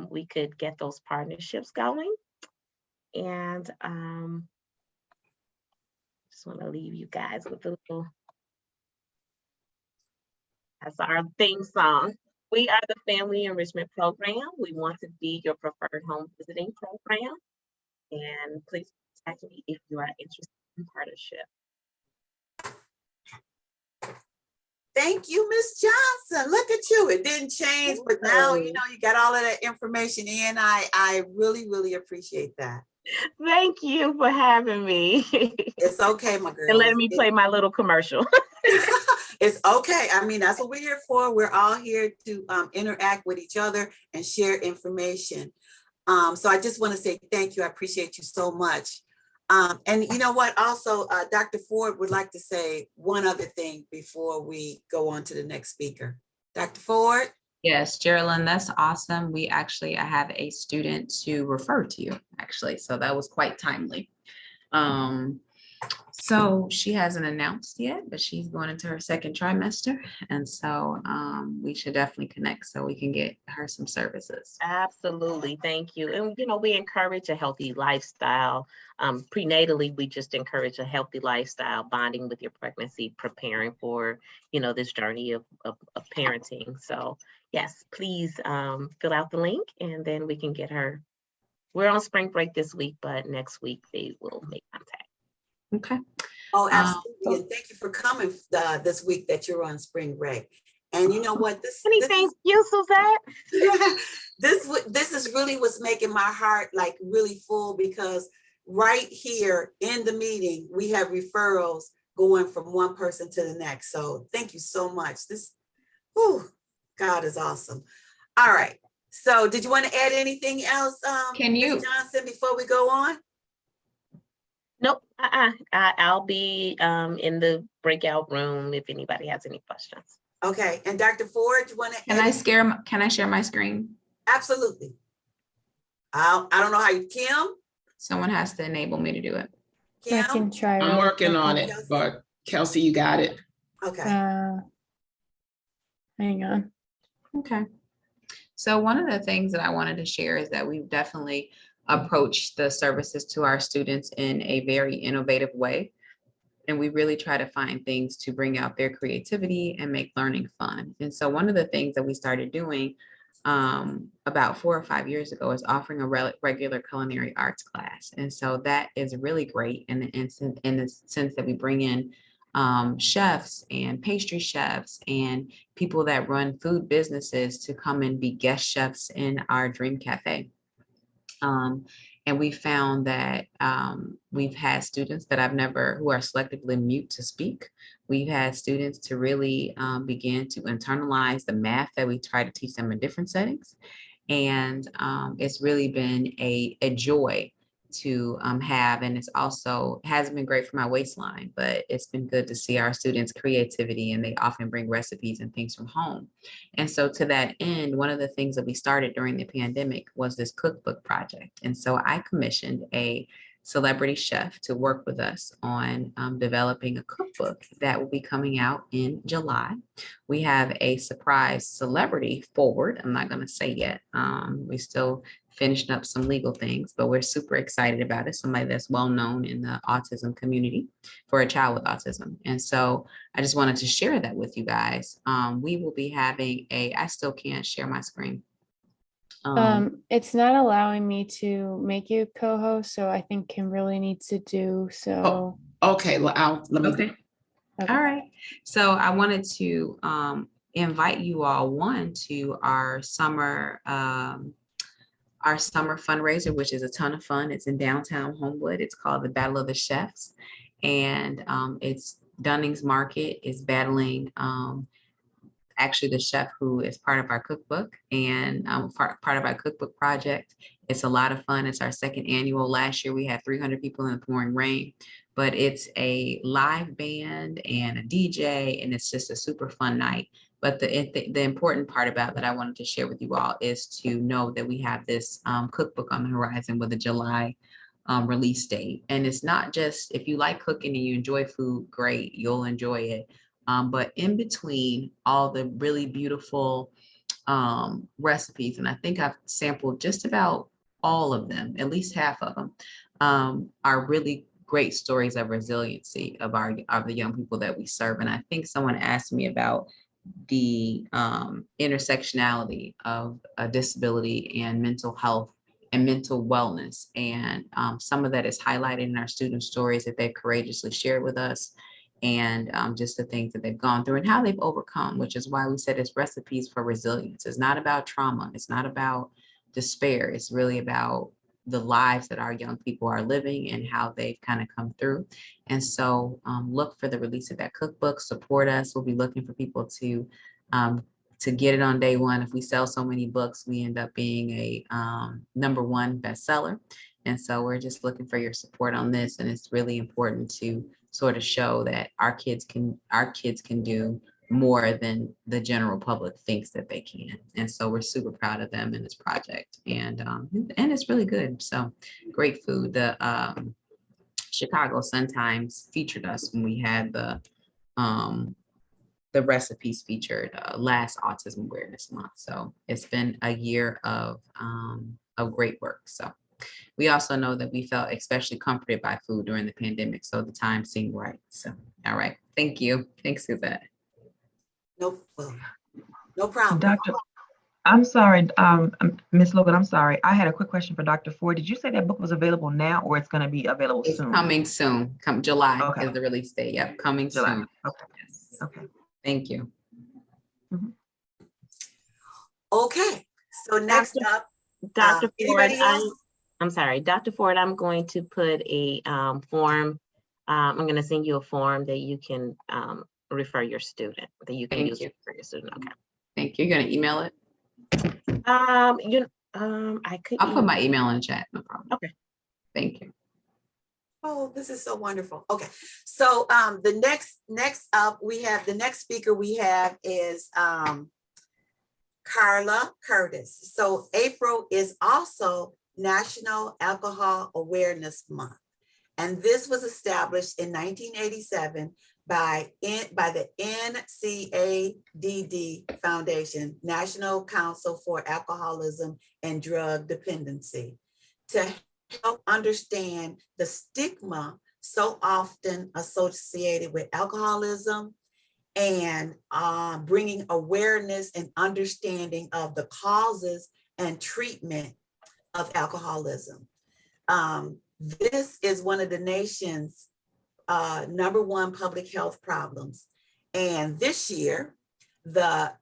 we could get those partnerships going. And just want to leave you guys with a little. That's our theme song. We are the Family Enrichment Program. We want to be your preferred home visiting program. And please contact me if you are interested in partnership. Thank you, Miss Johnson. Look at you. It didn't change, but now you know you got all of that information in. I really, really appreciate that. Thank you for having me. It's okay, my girl. And letting me play my little commercial. It's okay. I mean, that's what we're here for. We're all here to interact with each other and share information. So I just want to say thank you. I appreciate you so much. And you know what? Also, Dr. Ford would like to say one other thing before we go on to the next speaker. Dr. Ford? Yes, Geraldine, that's awesome. I have a student to refer to you, actually. So that was quite timely. So she hasn't announced yet, but she's going into her second trimester. And so we should definitely connect so we can get her some services. Absolutely. Thank you. And, you know, we encourage a healthy lifestyle. Prenatally, we just encourage a healthy lifestyle, bonding with your pregnancy, preparing for, you know, this journey of parenting. So yes, please fill out the link and then we can get her. We're on spring break this week, but next week they will make contact. Okay. Oh, absolutely. And thank you for coming this week that you're on spring break. And you know what? Thank you, Suzette. This is really what's making my heart like really full, because right here in the meeting, we have referrals going from one person to the next. So thank you so much. God is awesome. All right. So did you want to add anything else, Ms. Johnson, before we go on? Nope. I'll be in the breakout room if anybody has any questions. Okay. And Dr. Ford, you want to? Can I share my screen? Absolutely. I don't know how you, Kim? Someone has to enable me to do it. Kim? I can try. I'm working on it, but Kelsey, you got it. Okay. Hang on. Okay. So one of the things that I wanted to share is that we've definitely approached the services to our students in a very innovative way. And we really try to find things to bring out their creativity and make learning fun. And so one of the things that we started doing about 4 or 5 years ago is offering a regular culinary arts class. And so that is really great in the sense that we bring in chefs and pastry chefs and people that run food businesses to come and be guest chefs in our Dream Cafe. And we found that we've had students that who are selectively mute to speak. We've had students to really begin to internalize the math that we try to teach them in different settings. And it's really been a joy to have, and it's also hasn't been great for my waistline, but it's been good to see our students' creativity, and they often bring recipes and things from home. And so to that end, one of the things that we started during the pandemic was this cookbook project. And so I commissioned a celebrity chef to work with us on developing a cookbook that will be coming out in July. We have a surprise celebrity forward. I'm not going to say yet. We still finishing up some legal things, but we're super excited about it. Somebody that's well known in the autism community for a child with autism. And so I just wanted to share that with you guys. We will be having I still can't share my screen. It's not allowing me to make you co-host, so I think Kimberly needs to do so. Oh, okay, let me. Okay. All right. So I wanted to invite you all to our summer fundraiser, which is a ton of fun. It's in downtown Homewood. It's called the Battle of the Chefs, and it's Dunning's Market is battling actually the chef who is part of our cookbook and part of our cookbook project. It's a lot of fun. It's our second annual. Last year we had 300 people in the pouring rain, but it's a live band and a DJ, and it's just a super fun night. But the important part about that I wanted to share with you all is to know that we have this cookbook on the horizon with a July release date. And it's not just, if you like cooking and you enjoy food, great, you'll enjoy it. But in between all the really beautiful recipes, and I think I've sampled just about all of them, at least half of them, are really great stories of resiliency of the young people that we serve. And I think someone asked me about the intersectionality of disability and mental health and mental wellness. And some of that is highlighted in our student stories that they've courageously shared with us. and just the things that they've gone through and how they've overcome, which is why we said it's recipes for resilience. It's not about trauma. It's not about despair. It's really about the lives that our young people are living and how they've kind of come through. And so look for the release of that cookbook, support us. We'll be looking for people to get it on day one. If we sell so many books, we end up being a #1 bestseller. And so we're just looking for your support on this. And it's really important to sort of show that our kids can do more than the general public thinks that they can. And so we're super proud of them in this project. And it's really good. So great food. The Chicago Sun-Times featured us when we had the recipes featured last Autism Awareness Month. So it's been a year of great work. So we also know that we felt especially comforted by food during the pandemic. So the time seemed right. So, all right. Thank you. Thanks, Suzette. No problem. Doctor, I'm sorry, Ms. Logan, I'm sorry. I had a quick question for Dr. Ford. Did you say that book was available now or it's going to be available It's soon? coming soon. July Okay. is the release date. Yep, coming July. soon. Okay. Yes. Okay. Thank you. Okay, so next up, Dr. Ford, anybody else? I'm sorry, Dr. Ford, I'm going to put a form. I'm going to send you a form that you can refer your student, that you can use for your student. Okay. Thank you. You're going to email it? I could. I'll put my email in the chat. No problem. Okay. Thank you. Oh, this is so wonderful. Okay, so the next up, we have the next speaker we have is Carla Curtis. So April is also National Alcohol Awareness Month. And this was established in 1987 by the NCADD Foundation, National Council for Alcoholism and Drug Dependency, to help understand the stigma so often associated with alcoholism and bringing awareness and understanding of the causes and treatment of alcoholism. This is one of the nation's #1 public health problems. And this year, the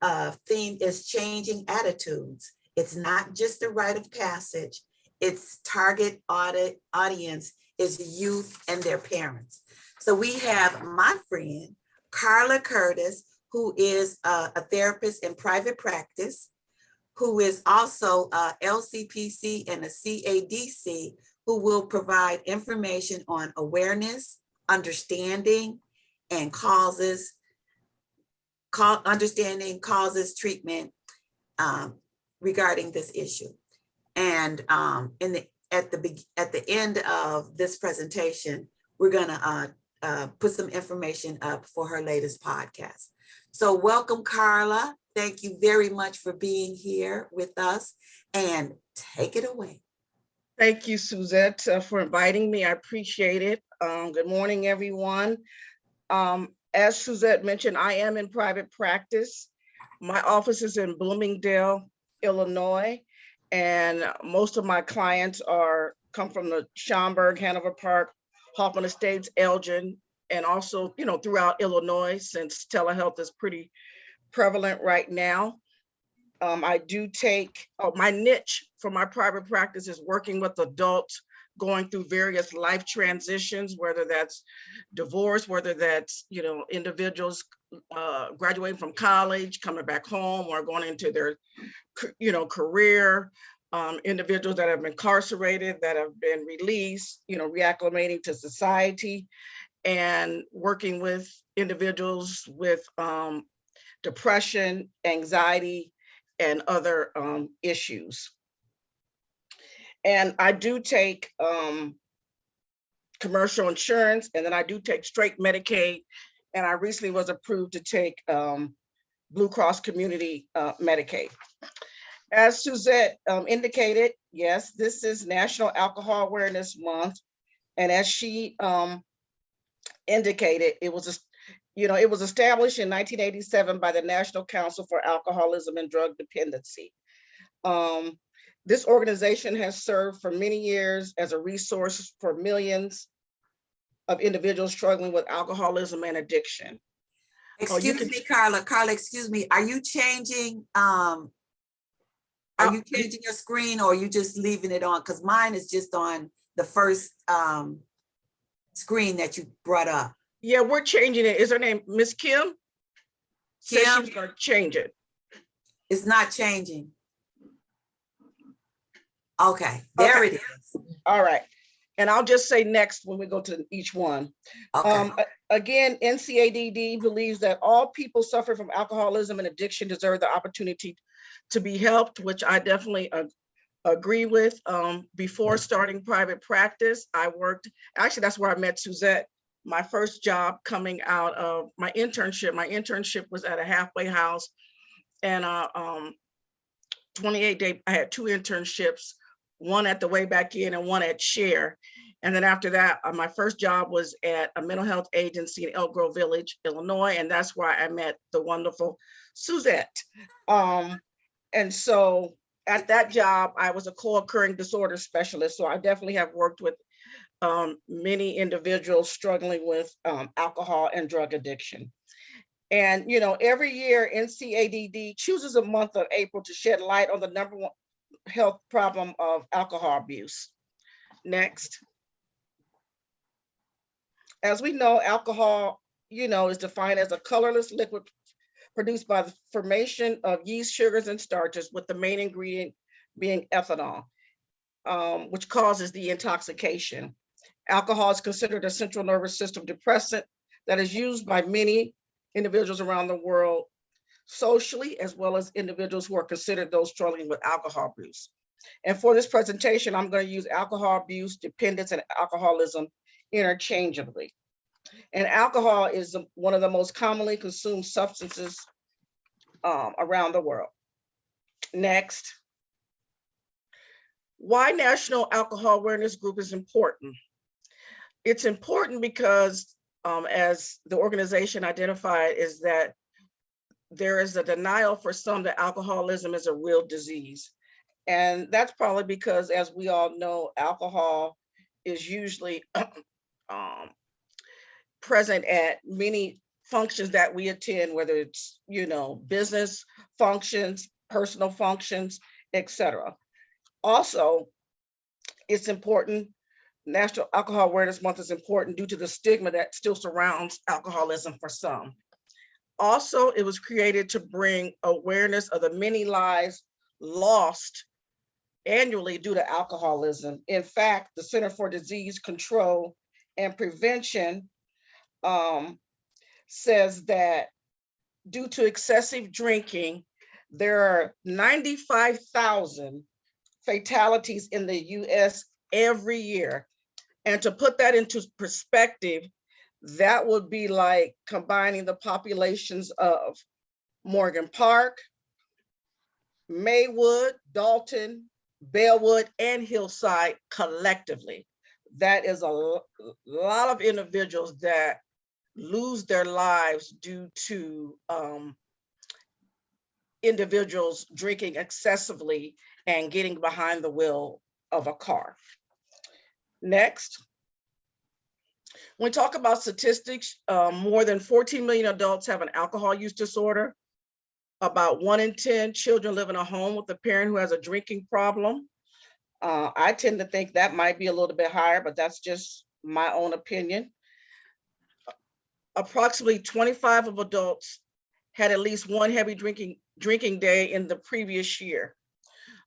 theme is changing attitudes. It's not just a rite of passage. Its target audience is youth and their parents. So we have my friend, Carla Curtis, who is a therapist in private practice, who is also a LCPC and a CADC, who will provide information on awareness, understanding, and causes, treatment regarding this issue. And at the end of this presentation, we're gonna put some information up for her latest podcast. So welcome, Carla. Thank you very much for being here with us, and take it away. Thank you, Suzette, for inviting me. I appreciate it. Good morning, everyone. As Suzette mentioned, I am in private practice. My office is in Bloomingdale, Illinois, and most of my clients come from the Schaumburg, Hanover Park, Hoffman Estates, Elgin, and also, throughout Illinois, since telehealth is pretty prevalent right now. I do take, my niche for my private practice is working with adults going through various life transitions, whether that's divorce, whether that's, individuals graduating from college, coming back home, or going into their, career, individuals that have been incarcerated, that have been released, reacclimating to society, and working with individuals with depression, anxiety, and other issues. And I do take commercial insurance, and then I do take straight Medicaid, and I recently was approved to take Blue Cross Community Medicaid. As Suzette indicated, yes, this is National Alcohol Awareness Month, and as she indicated, it was established in 1987 by the National Council for Alcoholism and Drug Dependency. This organization has served for many years as a resource for millions of individuals struggling with alcoholism and addiction. Excuse me, Carla. Carla, excuse me. Are you changing? Are you changing your screen, or are you just leaving it on? Because mine is just on the first screen that you brought up. Yeah, we're changing it. Is her name Miss Kim? Said she was gonna change it. It's not changing. Okay, there it is. All right. And I'll just say next when we go to each one. Okay. Again, NCADD believes that all people suffering from alcoholism and addiction deserve the opportunity to be helped, which I definitely agree with. Before starting private practice, I worked, actually that's where I met Suzette. My first job coming out of my internship was at a halfway house, and 28-day, I had 2 internships, one at the Way Back In and one at Share. And then after that, my first job was at a mental health agency in Elk Grove Village, Illinois. And that's where I met the wonderful Suzette. And so at that job, I was a co-occurring disorder specialist. So I definitely have worked with many individuals struggling with alcohol and drug addiction. And, you know, every year NCADD chooses a month of April to shed light on the #1 health problem of alcohol abuse. Next. As we know, alcohol, you know, is defined as a colorless liquid produced by the formation of yeast, sugars, and starches, with the main ingredient being ethanol, which causes the intoxication. Alcohol is considered a central nervous system depressant that is used by many individuals around the world socially, as well as individuals who are considered those struggling with alcohol abuse. And for this presentation, I'm going to use alcohol abuse, dependence, and alcoholism interchangeably. And alcohol is one of the most commonly consumed substances around the world. Next. Why National Alcohol Awareness Group is important? It's important because as the organization identified, is that there is a denial for some that alcoholism is a real disease. And that's probably because, as we all know, alcohol is usually present at many functions that we attend, whether it's, you know, business functions, personal functions, etc. Also, it's important, National Alcohol Awareness Month is important due to the stigma that still surrounds alcoholism for some. Also, it was created to bring awareness of the many lives lost annually due to alcoholism. In fact, the Center for Disease Control and Prevention says that due to excessive drinking, there are 95,000 fatalities in the US every year. And to put that into perspective, that would be like combining the populations of Morgan Park, Maywood, Dalton, Bellwood, and Hillside collectively. That is a lot of individuals that lose their lives due to individuals drinking excessively and getting behind the wheel of a car. Next. When we talk about statistics, more than 14 million adults have an alcohol use disorder. About 1 in 10 children live in a home with a parent who has a drinking problem. I tend to think that might be a little bit higher, but that's just my own opinion. Approximately 25 of adults had at least one heavy drinking day in the previous year.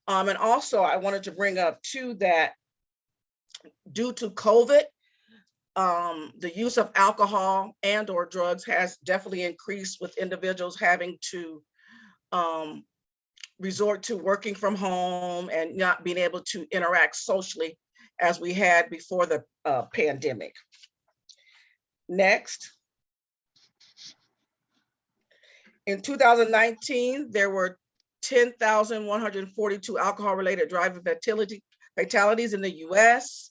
And also I wanted to bring up too that due to COVID, the use of alcohol and or drugs has definitely increased, with individuals having to resort to working from home and not being able to interact socially as we had before the pandemic. Next. In 2019, there were 10,142 alcohol-related driving fatalities in the US,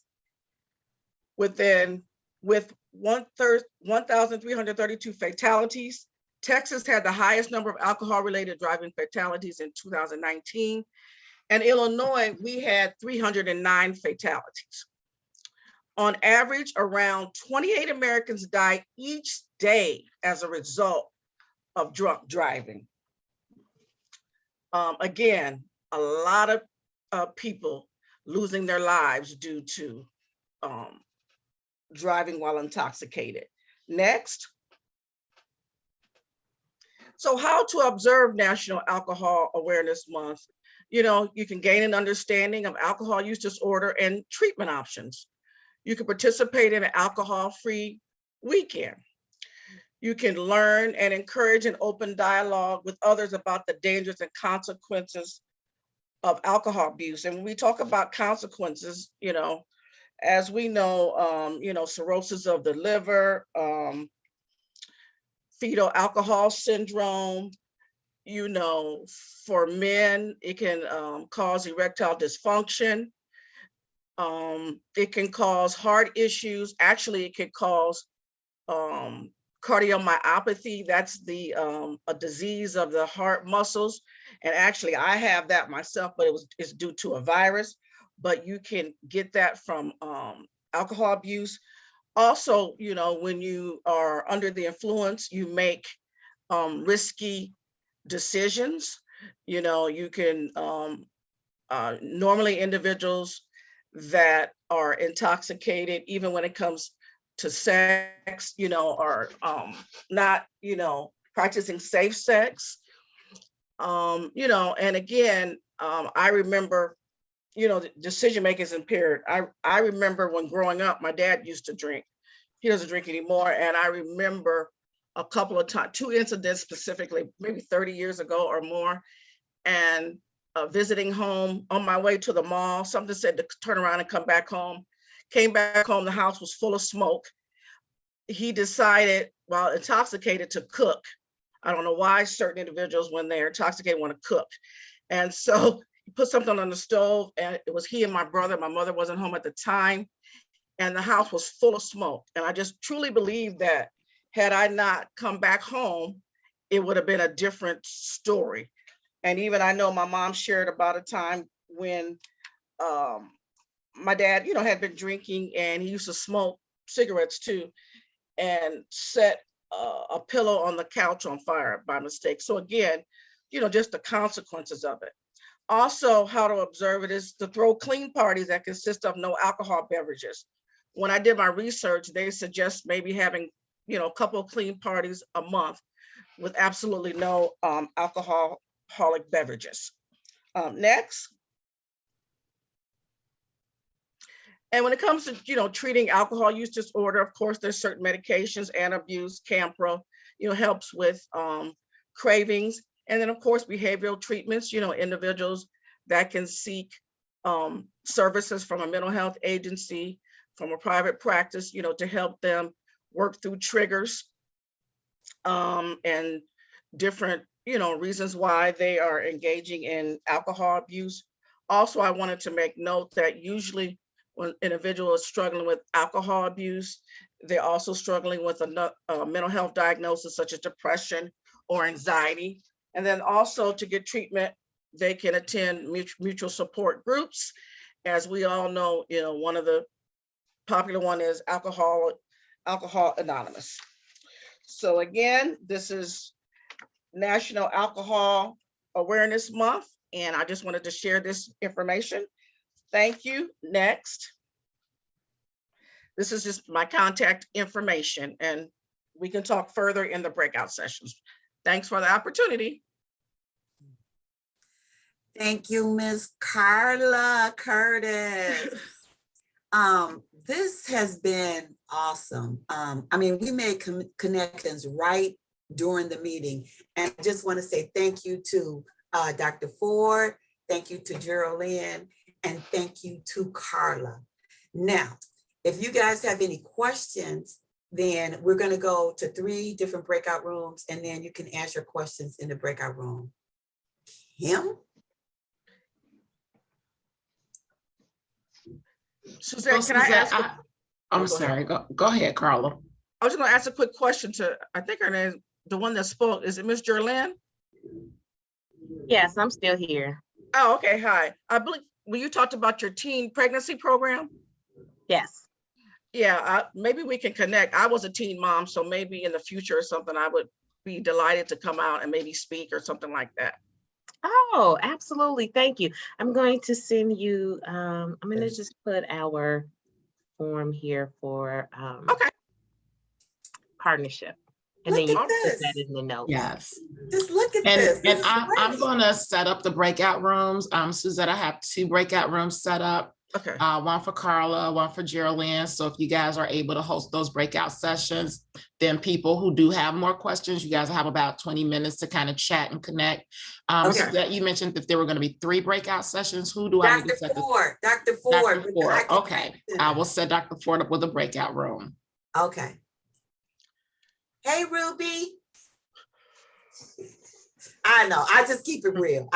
with 1,332 fatalities. Texas had the highest number of alcohol-related driving fatalities in 2019. And Illinois, we had 309 fatalities. On average, around 28 Americans die each day as a result of drunk driving. Again, a lot of people losing their lives due to driving while intoxicated. Next. So how to observe National Alcohol Awareness Month? You know, you can gain an understanding of alcohol use disorder and treatment options. You can participate in an alcohol-free weekend. You can learn and encourage an open dialogue with others about the dangers and consequences of alcohol abuse. And when we talk about consequences, you know, as we know, cirrhosis of the liver, fetal alcohol syndrome, you know, for men, it can cause erectile dysfunction. It can cause heart issues. Actually, it can cause cardiomyopathy. That's the a disease of the heart muscles. And actually, I have that myself, but it's due to a virus. But you can get that from alcohol abuse. Also, you know, when you are under the influence, you make risky decisions. You know, you can normally individuals that are intoxicated, even when it comes to sex, you know, are not, you know, practicing safe sex. You know, and again, I remember, you know, the decision making is impaired. I remember when growing up, my dad used to drink. He doesn't drink anymore. And I remember a couple of times, 2 incidents specifically, maybe 30 years ago or more, and visiting home on my way to the mall, something said to turn around and come back home. Came back home, the house was full of smoke. He decided, while intoxicated, to cook. I don't know why certain individuals, when they're intoxicated, want to cook. And so he put something on the stove, and it was he and my brother. My mother wasn't home at the time, and the house was full of smoke. And I just truly believe that had I not come back home, it would have been a different story. And even I know my mom shared about a time when my dad, you know, had been drinking, and he used to smoke cigarettes too, and set a pillow on the couch on fire by mistake. So again, you know, just the consequences of it. Also, how to observe it is to throw clean parties that consist of no alcohol beverages. When I did my research, they suggest maybe having, you know, a couple of clean parties a month with absolutely no alcoholic beverages. Next. And when it comes to, you know, treating alcohol use disorder, of course, there's certain medications, Antabuse, Campro, you know, helps with cravings. And then, of course, behavioral treatments, you know, individuals that can seek services from a mental health agency, from a private practice, you know, to help them work through triggers and different, you know, reasons why they are engaging in alcohol abuse. Also, I wanted to make note that usually when an individual is struggling with alcohol abuse, they're also struggling with a mental health diagnosis such as depression or anxiety. And then also to get treatment, they can attend mutual support groups. As we all know, you know, one of the popular one is Alcohol Anonymous. So again, this is National Alcohol Awareness Month, and I just wanted to share this information. Thank you. Next. This is just my contact information, and we can talk further in the breakout sessions. Thanks for the opportunity. Thank you, Ms. Carla Curtis. This has been awesome. I mean, we made connections right during the meeting. And I just want to say thank you to Dr. Ford, thank you to Geraldine, and thank you to Carla. Now, if you guys have any questions, then we're going to go to 3 different breakout rooms, and then you can ask your questions in the breakout room. Kim? Suzette, can I ask? I'm sorry. Go ahead, Carla. I was just going to ask a quick question to, I think her name, the one that spoke, is it Miss Geraldine? Yes, I'm still here. Oh, okay. Hi. I believe when you talked about your teen pregnancy program. Yes. Yeah, maybe we can connect. I was a teen mom, so maybe in the future or something, I would be delighted to come out and maybe speak or something like that. Oh, absolutely. Thank you. I'm going to send you, I'm going to just put our form here for partnership. And Look then you at can put this. that in the notes. Yes. Just look at And, this. This and is I'm great. going to set up the breakout rooms. Suzette, I have 2 breakout rooms set up. Okay. One for Carla, one for Geraldine. So if you guys are able to host those breakout sessions, then people who do have more questions, you guys have about 20 minutes to kind of chat and connect. Okay. Suzette, you mentioned that there were going to be 3 breakout sessions. Who do I need to set? Dr. Ford. Dr. Ford. Okay. I will set Dr. Ford up with a breakout room. Okay. Hey, Ruby. I know. I just keep it real.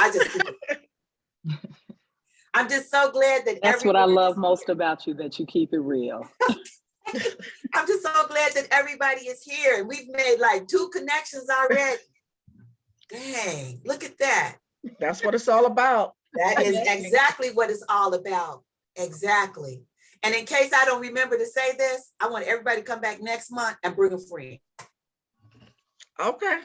I'm just so glad that That's what I love most about you, that you keep it real. I'm just so glad that everybody is here. We've made like 2 connections already. Dang, look at that. That's what it's all about. That is exactly what it's all about. Exactly. And in case I don't remember to say this, I want everybody to come back next month and bring a friend. Okay.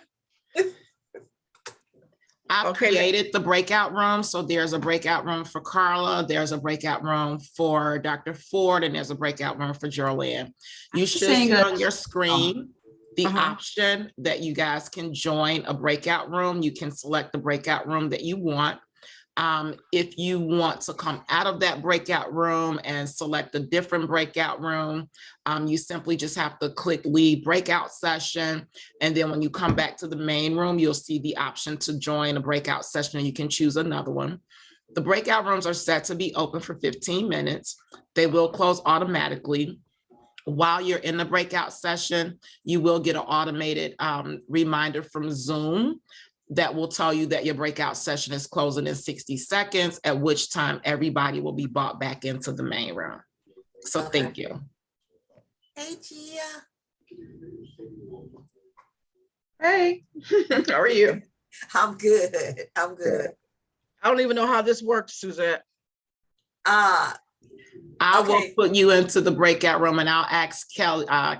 I've created the breakout room. So there's a breakout room for Carla, there's a breakout room for Dr. Ford, and there's a breakout room for Geraldine. You should see on your screen the option that you guys can join a breakout room. You can select the breakout room that you want. If you want to come out of that breakout room and select a different breakout room, you simply just have to click leave breakout session. And then when you come back to the main room, you'll see the option to join a breakout session and you can choose another one. The breakout rooms are set to be open for 15 minutes. They will close automatically. While you're in the breakout session, you will get an automated reminder from Zoom that will tell you that your breakout session is closing in 60 seconds, at which time everybody will be brought back into the main room. So thank you. Hey, Gia. Hey, how are you? I'm good. I'm good. I don't even know how this works, Suzette. I will put you into the breakout room and I'll ask Kelsey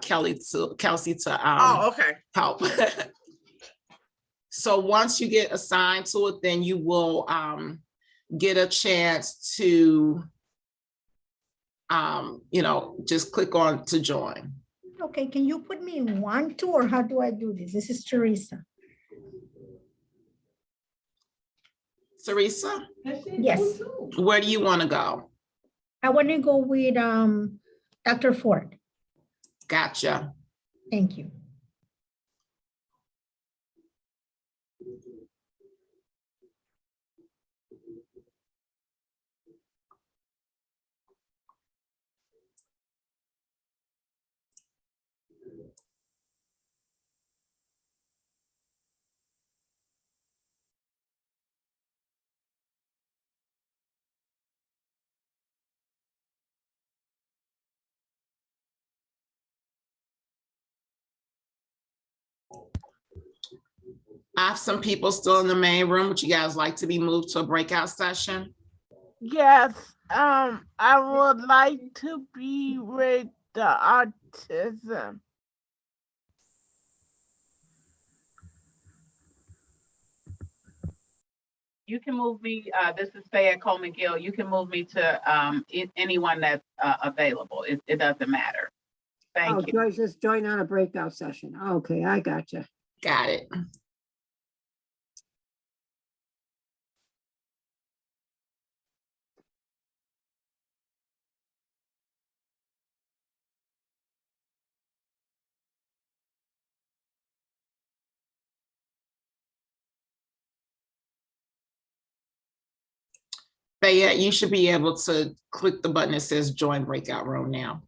to help. So once you get assigned to it, then you will get a chance to, just click on to join. Okay, can you put me in 1, 2, or how do I do this? This is Teresa. Teresa? Yes. Where do you want to go? I want to go with Dr. Ford. Gotcha. Thank you. I have some people still in the main room. Would you guys like to be moved to a breakout session? Yes, I would like to be with the autism. You can move me, this is Fayette Coleman Gill. You can move me to anyone that's available. It doesn't matter. Thank you. Joyce, just join on a breakout session. Okay, I gotcha. Got it. Fayette, you should be able to click the button that says join breakout room now.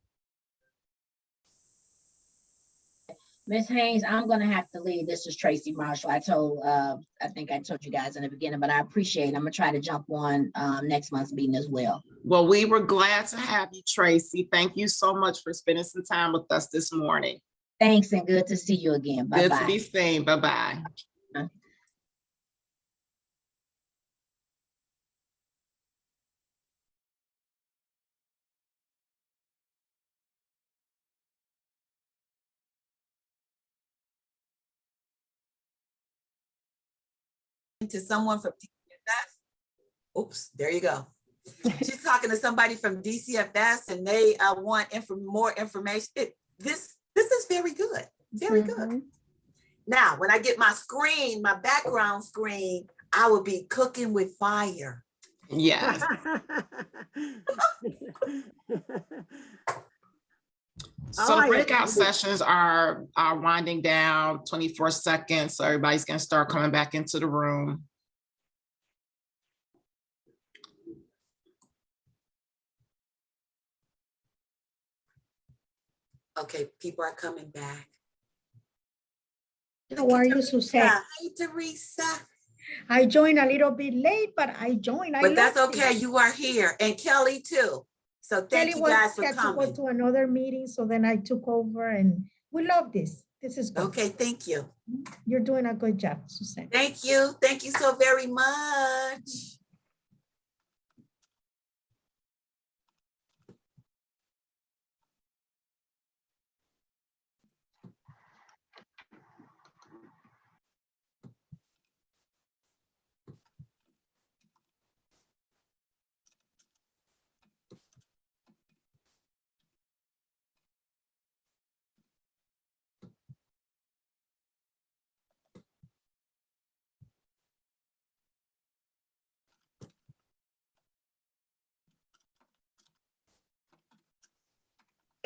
Ms. Haynes, I'm gonna have to leave. This is Tracy Marshall. I think I told you guys in the beginning, but I appreciate it. I'm gonna try to jump on next month's meeting as well. Well, we were glad to have you, Tracy. Thank you so much for spending some time with us this morning. Thanks, and good to see you again. Bye-bye. Good to be seen. Bye-bye. to someone from DCFS. Oops, there you go. She's talking to somebody from DCFS and they want more information. This is very good, very good. Now, when I get my screen, my background screen, I will be cooking with fire. Yes. So Oh, breakout sessions are winding down 24 seconds. So everybody's gonna start coming back into the room. Okay, people are coming back. How are you, Suzette? Hey, Teresa. I joined a little bit late, but I joined. But that's okay. You are here, and Kelly too. So thank you guys for had to coming. go to another meeting, so then I took over, and we love this. This is good. Okay, thank you. You're doing a good job, Suzette. Thank you. Thank you so very much.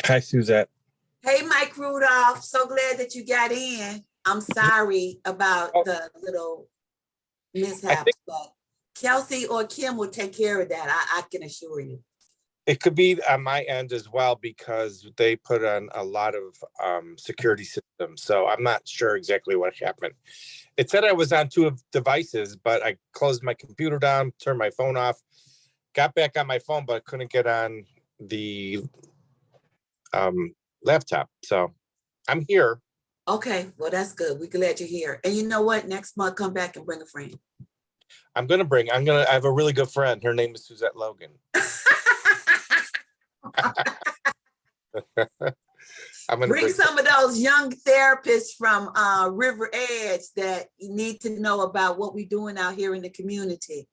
Hi, Suzette. Hey, Mike Rudolph. So glad that you got in. I'm sorry about the little mishaps, but Kelsey or Kim will take care of that. I can assure you. It could be on my end as well because they put on a lot of security systems. So I'm not sure exactly what happened. It said I was on 2 devices, but I closed my computer down, turned my phone off, got back on my phone, but couldn't get on the laptop. So I'm here. Okay, well, that's good. We're glad you're here. And you know what? Next month, come back and bring a friend. I have a really good friend. Her name is Suzette Logan. I'm gonna bring some of those young therapists from River Edge that you need to know about what we're doing out here in the community.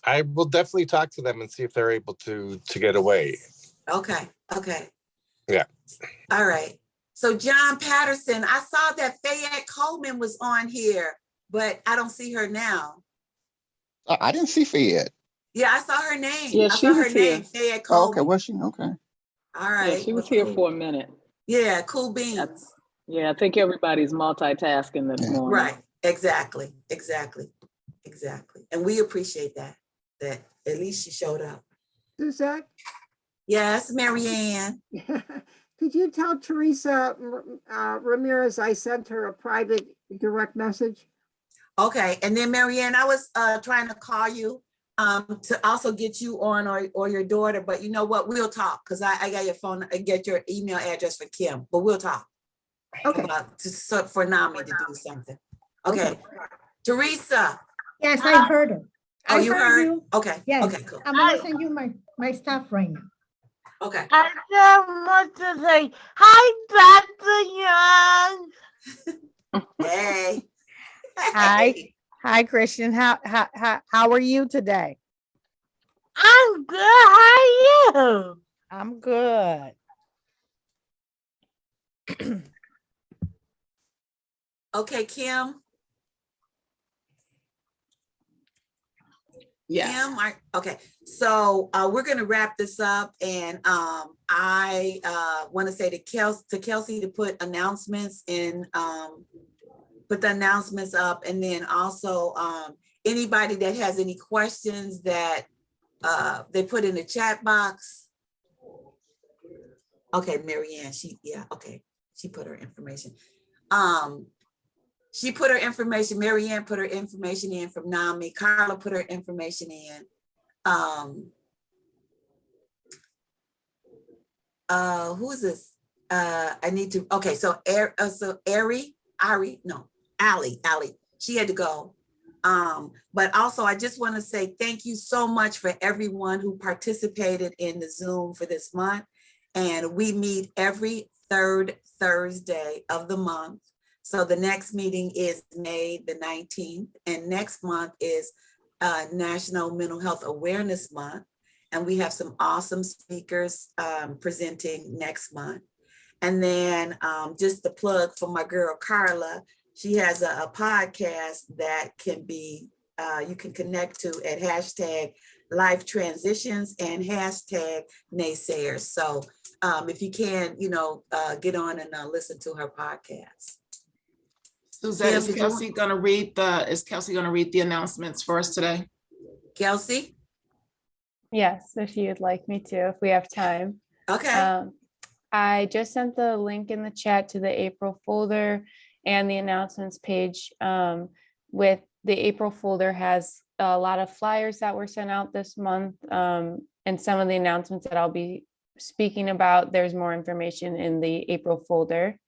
I will definitely talk to them and see if they're able to get away. Okay, okay. Yeah. All right. So John Patterson, I saw that Fayette Coleman was on here, but I don't see her now. I didn't see Fayette. Yeah, I saw her name. Yeah, I she saw her was here. name, Fayette Oh, Coleman. okay, was she? Okay. All right. Yeah, she was here for a minute. Yeah, cool beans. Yeah, I think everybody's multitasking this morning. Right. Exactly. And we appreciate that at least she showed up. Suzette? Yes, Marianne. Could you tell Teresa Ramirez I sent her a private direct message? Okay, and then Marianne, I was trying to call you to also get you on or your daughter, but you know what? We'll talk because I got your phone, I get your email address for Kim, but we'll talk. Okay. For NAMI to do something. Okay. Teresa. Yes, I heard her. Oh, you heard? you. Okay. Yes. Okay, cool. I'm gonna send you my stuff right now. Okay. I just want to say hi, Dr. Young. Hey. Hi, Christian. How are you today? I'm good. How are you? I'm good. Okay, Kim. Yes. Kim, okay. So we're gonna wrap this up, and I want to say to Kelsey to put announcements in, put the announcements up, and then also anybody that has any questions that they put in the chat box. Okay, Marianne, she put her information. She put her information, Marianne put her information in from NAMI, Carla put her information in. Who is this? I need to, okay, so Allie, she had to go. But also I just want to say thank you so much for everyone who participated in the Zoom for this month. And we meet every third Thursday of the month. So the next meeting is May the 19th, and next month is National Mental Health Awareness Month. And we have some awesome speakers presenting next month. And then just the plug for my girl, Carla, she has a podcast that can be, you can connect to at hashtag life transitions and hashtag naysayers. So if you can, get on and listen to her podcast. Suzette, Kim, is did you Kelsey gonna read the announcements for us today? Kelsey? Yes, if you'd like me to, if we have time. Okay. I just sent the link in the chat to the April folder and the announcements page. With the April folder has a lot of flyers that were sent out this month, and some of the announcements that I'll be speaking about. There's more information in the April folder.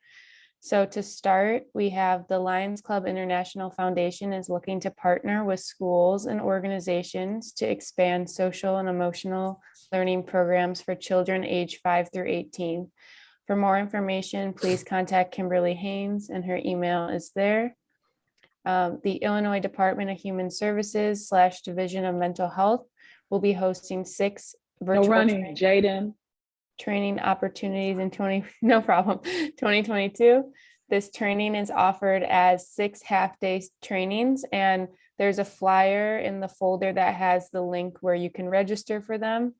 So to start, we have the Lions Club International Foundation is looking to partner with schools and organizations to expand social and emotional learning programs for children aged 5 through 18. For more information, please contact Kimberly Haynes, and her email is there. The Illinois Department of Human Services / Division of Mental Health will be hosting 6 virtual training opportunities in 2022. This training is offered as 6 half-day trainings, and there's a flyer in the folder that has the link where you can register for them.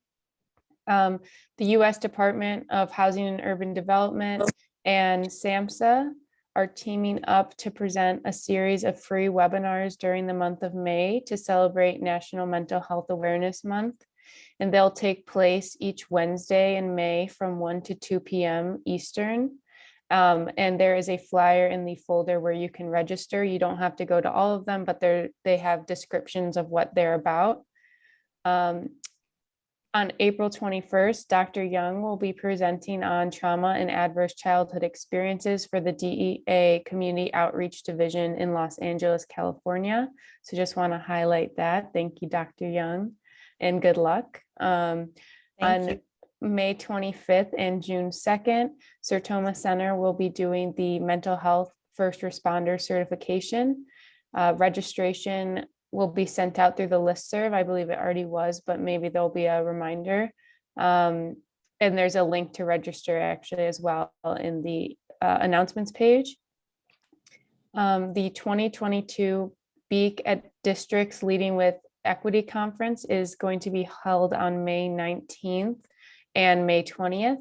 The U.S. Department of Housing and Urban Development and SAMHSA are teaming up to present a series of free webinars during the month of May to celebrate National Mental Health Awareness Month. And they'll take place each Wednesday in May from 1 to 2 p.m. Eastern. And there is a flyer in the folder where you can register. You don't have to go to all of them, but they have descriptions of what they're about. On April 21st, Dr. Young will be presenting on trauma and adverse childhood experiences for the DEA Community Outreach Division in Los Angeles, California. So just want to highlight that. Thank you, Dr. Young, and good luck. On May 25th and June 2nd, Sertoma Center will be doing the mental health first responder certification. Registration will be sent out through the listserv. I believe it already was, but maybe there'll be a reminder. And there's a link to register actually as well in the announcements page. The 2022 Beak at Districts Leading with Equity Conference is going to be held on May 19th and May 20th.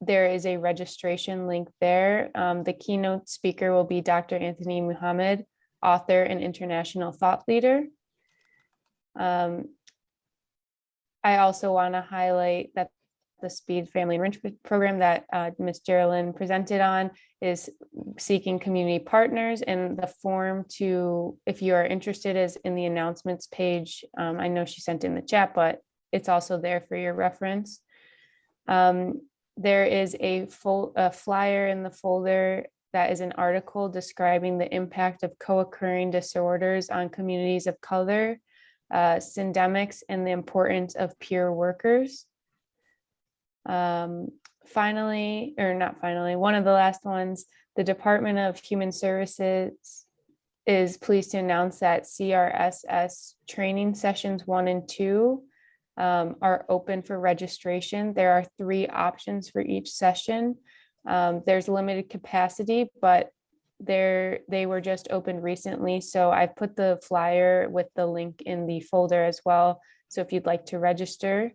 There is a registration link there. The keynote speaker will be Dr. Anthony Muhammad, author and international thought leader. I also want to highlight that the Speed Family Enrichment Program that Ms. Geraldine presented on is seeking community partners, and the form to, if you are interested, is in the announcements page. I know she sent in the chat, but it's also there for your reference. There is a flyer in the folder that is an article describing the impact of co-occurring disorders on communities of color, syndemics, and the importance of peer workers. Finally, or not finally, one of the last ones, the Department of Human Services is pleased to announce that CRSS training sessions 1 and 2 are open for registration. There are 3 options for each session. There's limited capacity, but they were just opened recently. So I've put the flyer with the link in the folder as well. So if you'd like to register.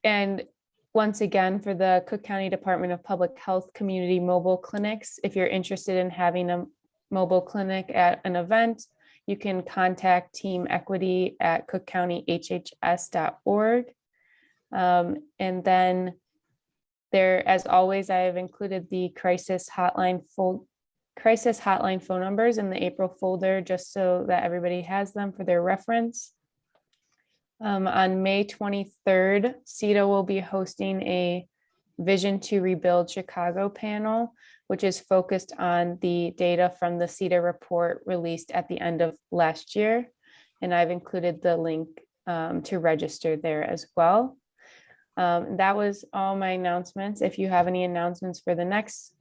And once again, for the Cook County Department of Public Health Community Mobile Clinics, if you're interested in having a mobile clinic at an event, you can contact Team Equity at cookcountyhhs.org. And then there, as always, I have included the crisis hotline phone numbers in the April folder, just so that everybody has them for their reference. On May 23rd, CETA will be hosting a Vision to Rebuild Chicago panel, which is focused on the data from the CETA report released at the end of last year. And I've included the link to register there as well. That was all my announcements. If you have any announcements for the next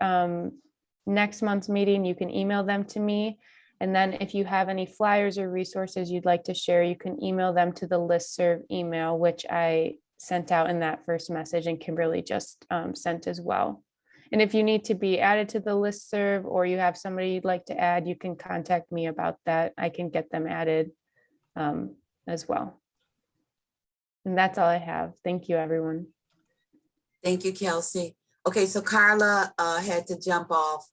month's meeting, you can email them to me. And then if you have any flyers or resources you'd like to share, you can email them to the listserv email, which I sent out in that first message and Kimberly just sent as well. And if you need to be added to the listserv or you have somebody you'd like to add, you can contact me about that. I can get them added as well. And that's all I have. Thank you, everyone. Thank you, Kelsey. Okay, so Carla had to jump off,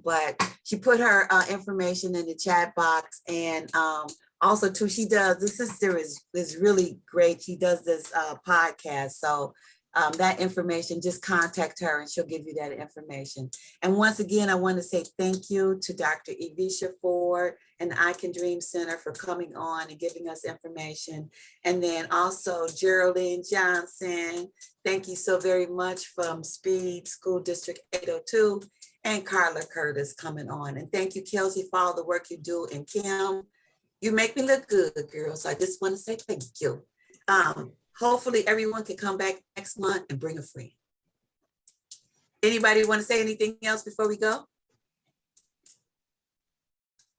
but she put her information in the chat box, and also too, she does, this sister is really great. She does this podcast, so that information, just contact her and she'll give you that information. And once again, I want to say thank you to Dr. Evisha Ford and the I Can Dream Center for coming on and giving us information. And then also Geraldine Johnson, thank you so very much, from Speed School District 802, and Carla Curtis coming on. And thank you, Kelsey, for all the work you do. And Kim, you make me look good, girl. So I just want to say thank you. Hopefully everyone can come back next month and bring a friend. Anybody want to say anything else before we go?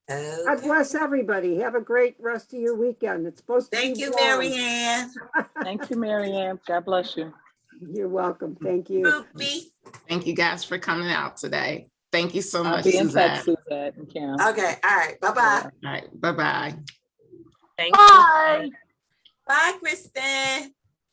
Okay. God bless everybody. Have a great rest of your weekend. It's supposed to be Thank you, warm. Mary Ann. Thank you, Mary Ann. God bless you. You're welcome. Thank you. Boopy. Thank you guys for coming out today. Thank you so I'll much, be in touch, Suzette. Suzette and Kim. Okay, all right, bye-bye. All right, bye-bye. Thank you. Bye. Bye, Kristen.